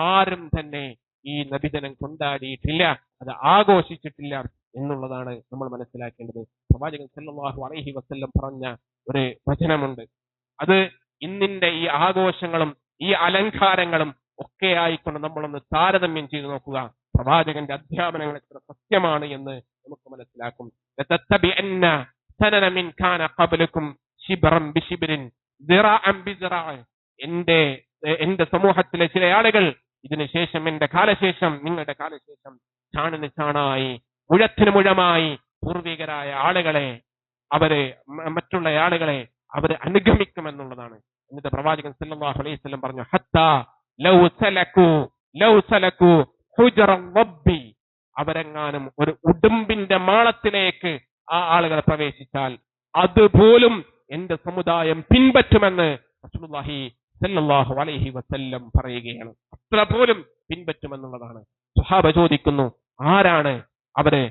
ആരും തന്നെ ഈ നബിദിനം കൊണ്ടാടിയിട്ടില്ല, അത് ആഘോഷിച്ചിട്ടില്ല എന്നുള്ളതാണ് നമ്മൾ മനസ്സിലാക്കേണ്ടത്. പ്രവാചകൻ സല്ലല്ലാഹു അലൈഹി വസല്ലം പറഞ്ഞ ഒരു വചനമുണ്ട്. അത് ഇന്നിന്റെ ഈ ആഘോഷങ്ങളും ഈ അലങ്കാരങ്ങളും ഒക്കെ ആയിക്കൊണ്ട് നമ്മളൊന്ന് താരതമ്യം ചെയ്തു നോക്കുക. പ്രവാചകന്റെ അധ്യാപനങ്ങൾ എത്ര സത്യമാണ് എന്ന് നമുക്ക് മനസ്സിലാക്കും. ലതത്തബിഅന്ന സനന മിൻ കാന ഖബ്ലകും ശിബ്റൻ ബിശിബ്രിൻ ദിറാഅൻ ബിദിറാഅ. എന്റെ സമൂഹത്തിലെ ചില ആളുകൾ ഇതിനു ശേഷം, എന്റെ കാലശേഷം, നിങ്ങളുടെ കാലശേഷം ചാണിന് ചാണായി മുഴത്തിന് മുഴമായി പൂർവികരായ ആളുകളെ, മറ്റുള്ള ആളുകളെ അവര് അനുഗമിക്കുമെന്നുള്ളതാണ്. എന്നിട്ട് പ്രവാചകൻ സല്ലല്ലാഹു അലൈഹി വസല്ലം പറഞ്ഞു, ഹത്താ ലൗ സലകു ഹുജ്റ റബ്ബി, അവരെങ്ങാനും ഒരു ഉടുമ്പിന്റെ മാളത്തിലേക്ക് ആ ആളുകൾ പ്രവേശിച്ചാൽ അതുപോലും എന്റെ സമുദായം പിൻപറ്റുമെന്ന് റസൂലുള്ളാഹി സല്ലല്ലാഹു അലൈഹി വസല്ലം പറയുകയാണ്. അത്ര പോലും പിൻപറ്റുമെന്നുള്ളതാണ്. സ്വഹാബ ചോദിക്കുന്നു, ആരാണ് അവര്?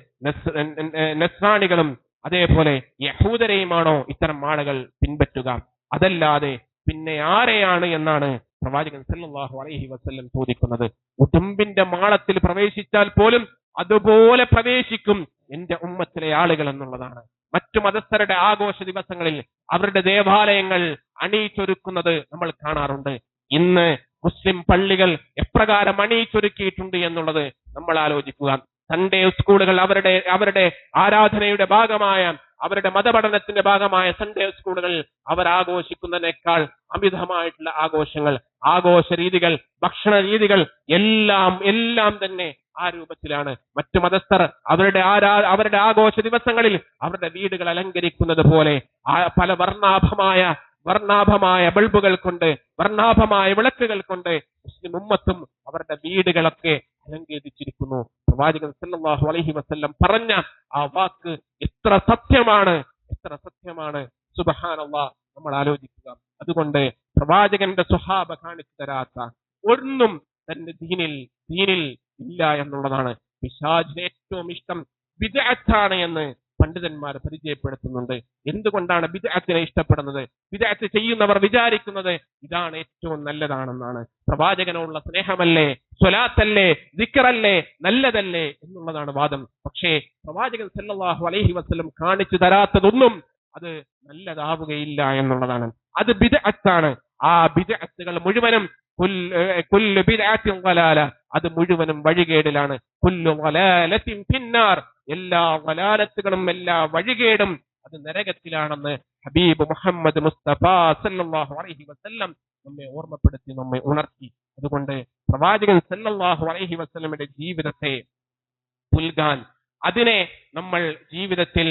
നസ്രാണികളും അതേപോലെ യഹൂദരെയുമാണോ ഇത്തരം ആളുകൾ പിൻപറ്റുക? അതല്ലാതെ പിന്നെ ആരെയാണ് എന്നാണ് പ്രവാചകൻ സല്ലല്ലാഹു അലൈഹി വസല്ലം ചോദിക്കുന്നത്. ഉടുമ്പിന്റെ മാളത്തിൽ പ്രവേശിച്ചാൽ പോലും അതുപോലെ പ്രവേശിക്കും എന്റെ ഉമ്മത്തിലെ ആളുകൾ എന്നുള്ളതാണ്. മറ്റു മതസ്ഥരുടെ ആഘോഷ ദിവസങ്ങളിൽ അവരുടെ ദേവാലയങ്ങൾ അണിയിച്ചൊരുക്കുന്നത് നമ്മൾ കാണാറുണ്ട്. ഇന്ന് മുസ്ലിം പള്ളികൾ എപ്രകാരം അണിയിച്ചൊരുക്കിയിട്ടുണ്ട് എന്നുള്ളത് നമ്മൾ ആലോചിക്കുക. സൺഡേ സ്കൂളുകൾ അവരുടെ ആരാധനയുടെ ഭാഗമായ, അവരുടെ മതപഠനത്തിന്റെ ഭാഗമായ സൺഡേ സ്കൂളുകൾ അവർ ആഘോഷിക്കുന്നതിനേക്കാൾ അമിതമായിട്ടുള്ള ആഘോഷങ്ങൾ, ആഘോഷ രീതികൾ, ഭക്ഷണ രീതികൾ എല്ലാം തന്നെ ആ രൂപത്തിലാണ്. മറ്റു മതസ്ഥർ അവരുടെ ആഘോഷ ദിവസങ്ങളിൽ അവരുടെ വീടുകൾ അലങ്കരിക്കുന്നത് പോലെ പല വർണ്ണാഭമായ ബൾബുകൾ കൊണ്ട്, വർണ്ണാഭമായ വിളക്കുകൾ കൊണ്ട് മുസ്ലിം ഉമ്മത്തും അവരുടെ വീടുകളൊക്കെ അലങ്കരിച്ചിരിക്കുന്നു. പ്രവാചകൻ സല്ലല്ലാഹു അലൈഹി വസല്ലം പറഞ്ഞ ആ വാക്ക് എത്ര സത്യമാണ്! സുബ്ഹാനല്ലാഹ്, നമ്മൾ ആലോചിക്കുക. അതുകൊണ്ട് പ്രവാചകന്റെ സ്വഹാബ കാണിച്ചു തരാത്ത ഒന്നും തന്റെ ദീനിൽ ഇല്ല എന്നുള്ളതാണ്. പിശാചിന് ഏറ്റവും ഇഷ്ടം ബിദ്അത്താണ് എന്ന് പണ്ഡിതന്മാർ പരിചയപ്പെടുത്തുന്നുണ്ട്. എന്തുകൊണ്ടാണ് ബിദ്അത്തിനെ ഇഷ്ടപ്പെടുന്നത്? ബിദ്അത്ത് ചെയ്യുന്നവർ വിചാരിക്കുന്നത് ഇതാണ് ഏറ്റവും നല്ലതാണെന്നാണ്. പ്രവാചകനുള്ള സ്നേഹമല്ലേ, സ്വലാത്തല്ലേ, ദിക്റല്ലേ, നല്ലതല്ലേ എന്നുള്ളതാണ് വാദം. പക്ഷേ പ്രവാചകൻ സല്ലല്ലാഹു അലൈഹി വസല്ലം കാണിച്ചു തരാത്തതൊന്നും അത് നല്ലതാവുകയില്ല എന്നുള്ളതാണ്. അത് ബിദ്അത്താണ്. ആ ബിദ്അത്തുകൾ മുഴുവനും കുല്ലു ബിദ്അത്തിൻ ളലാല, അത് മുഴുവനും വഴികേടിലാണ്. കുല്ലു ളലാലത്തിൻ ഫിന്നാർ, എല്ലാ ളലാലത്തുകളും എല്ലാ വഴികേടും അത് നരകത്തിലാണെന്ന് ഹബീബ് മുഹമ്മദ് മുസ്തഫ സല്ലല്ലാഹു അലൈഹി വസല്ലം നമ്മെ ഓർമ്മപ്പെടുത്തി, നമ്മെ ഉണർത്തി. അതുകൊണ്ട് പ്രവാചകൻ സല്ലല്ലാഹു അലൈഹി വസല്ലമയുടെ ജീവിതത്തെ പുൽകാൻ, അതിനെ നമ്മൾ ജീവിതത്തിൽ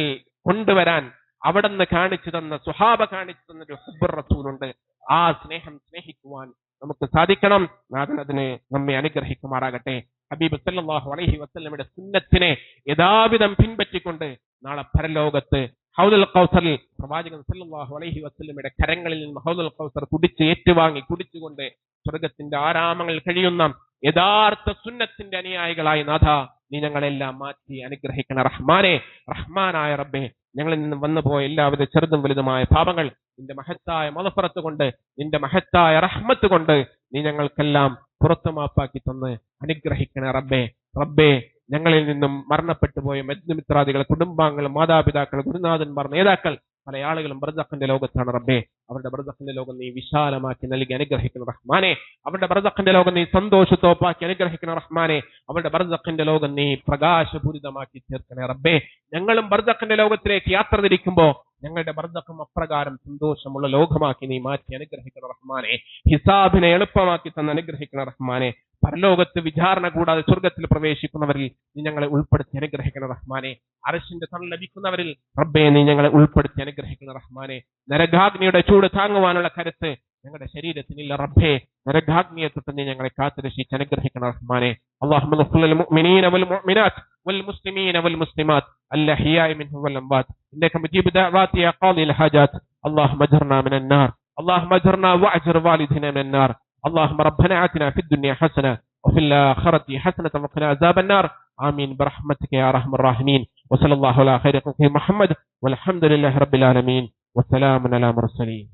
കൊണ്ടുവരാൻ അവിടുന്ന് കാണിച്ചു തന്ന, സുഹാബ കാണിച്ചു തന്നൊരു ഹുബ്ബുർ റസൂലുണ്ട്. ആ സ്നേഹം സ്നേഹിക്കുവാൻ നമുക്ക് സാധിക്കണം. നാഥൻ അതിനെ നമ്മെ അനുഗ്രഹിക്കുമാറാകട്ടെ. ഹബീബ് സല്ലല്ലാഹു അലൈഹി വസല്ലമയുടെ സുന്നത്തിനെ യഥാവിധം പിൻപറ്റിക്കൊണ്ട് നാളെ പരലോകത്ത് ഹൗദുൽ കൗസറിൽ പ്രവാചകൻ സല്ലല്ലാഹു അലൈഹി വസല്ലമയുടെ കരങ്ങളിൽ നിന്ന് ഹൗദുൽ കൗസർ കുടിച്ച് ഏറ്റുവാങ്ങി കുടിച്ചുകൊണ്ട് സ്വർഗത്തിന്റെ ആരാമങ്ങൾ കഴിയുന്ന യഥാർത്ഥ സുന്നത്തിന്റെ അനുയായികളായി നാഥ നീ ഞങ്ങളെല്ലാം മാറ്റി അനുഗ്രഹിക്കണ റഹ്മാനെ. റഹ്മാനായ റബ്ബേ, ഞങ്ങളിൽ നിന്ന് വന്നുപോയ എല്ലാവിധ ചെറുതും വലുതുമായ പാപങ്ങൾ നിന്റെ മഹത്തായ മഗ്ഫിറത്ത് കൊണ്ട്, നിന്റെ മഹത്തായ റഹ്മത്ത് കൊണ്ട് നീ ഞങ്ങൾക്കെല്ലാം പുറത്തു മാപ്പാക്കി തന്ന് അനുഗ്രഹിക്കണ റബ്ബേ. റബ്ബേ, ഞങ്ങളിൽ നിന്നും മരണപ്പെട്ടു പോയ ബന്ധുമിത്രാദികൾ, കുടുംബാംഗങ്ങൾ, മാതാപിതാക്കൾ, ഗുരുനാഥന്മാർ, നേതാക്കൾ പല ആളുകളും ബർസഖിന്റെ ലോകത്താണ് റബ്ബേ. അവരുടെ ബർസഖിന്റെ ലോകം നീ വിശാലമാക്കി നൽകി അനുഗ്രഹിക്കുന്ന റഹ്മാനെ. അവരുടെ ബർസഖിന്റെ ലോകം നീ സന്തോഷത്തോപ്പാക്കി അനുഗ്രഹിക്കുന്ന റഹ്മാനെ. അവരുടെ ബർസഖിന്റെ ലോകം നീ പ്രകാശപൂരിതമാക്കി തീർക്കണേ റബ്ബേ. ഞങ്ങളും ബർസഖിന്റെ ലോകത്തിലേക്ക് യാത്ര തിരിക്കുമ്പോ ഞങ്ങളുടെ ബർസഖും അപ്രകാരം സന്തോഷമുള്ള ലോകമാക്കി നീ മാറ്റി അനുഗ്രഹിക്കുന്ന റഹ്മാനെ. ഹിസാബിനെ എളുപ്പമാക്കി തന്ന് അനുഗ്രഹിക്കുന്ന റഹ്മാനെ. പരലോകത്ത് വിചാരണ കൂടാതെ സ്വർഗത്തിൽ പ്രവേശിക്കുന്നവരിൽ നീ ഞങ്ങളെ ഉൾപ്പെടുത്തി അനുഗ്രഹിക്കുന്ന റഹ്മാനെ. അർശിന്റെ തണൽ ലഭിക്കുന്നവരിൽ റബ്ബേ നീ ഞങ്ങളെ ഉൾപ്പെടുത്തി അനുഗ്രഹിക്കുന്ന റഹ്മാനെ. നരകാഗ്നിയുടെ ചൂട് താങ്ങുവാനുള്ള കരുത്ത് ഞങ്ങളുടെ ശരീരത്തിനില്ല റബ്ബേ. നരകാഗ്നിയെ തൊട്ട് നീ ഞങ്ങളെ കാത്തുരക്ഷിച്ച് അനുഗ്രഹിക്കുന്ന റഹ്മാനെ. اللهم اغفر للمؤمنين والمؤمنات والمسلمين والمسلمات الأحياء منهم والأموات إنك مجيب دعوات يا قاضي الحاجات. اللهم اجرنا من النار، اللهم اجرنا واجر والدينا من النار. اللهم ربنا آتنا في الدنيا حسنة وفي الآخرة حسنة وقنا عذاب النار. آمين برحمتك يا أرحم الراحمين. وصلى الله على خير خلقه محمد والحمد لله رب العالمين والسلام على المرسلين.